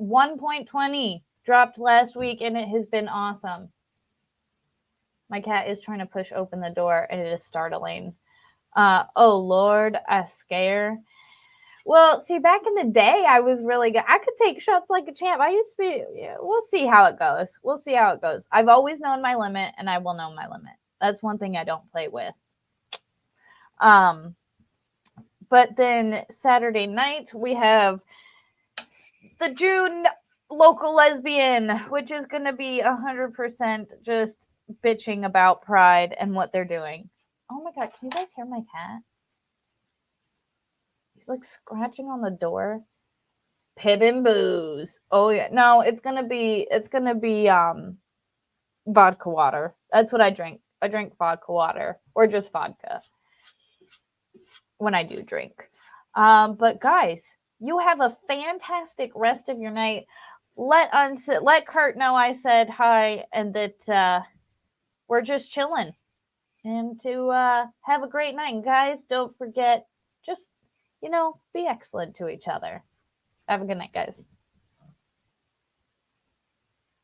1.20 dropped last week, and it has been awesome. My cat is trying to push open the door, and it is startling. Oh, Lord, I scare. Well, see, back in the day, I was really good. I could take shots like a champ. I used to be, yeah, we'll see how it goes. We'll see how it goes. I've always known my limit, and I will know my limit. That's one thing I don't play with. But then Saturday night, we have the June local lesbian, which is going to be 100% just bitching about Pride and what they're doing. Oh my god, can you guys hear my cat? He's like scratching on the door. Pibbin booze. Oh yeah. No, it's gonna be vodka water. That's what I drink. I drink vodka water or just vodka when I do drink. But guys, you have a fantastic rest of your night. Let Kurt know I said hi and that we're just chilling and to have a great night. And guys, don't forget, just be excellent to each other. Have a good night, guys.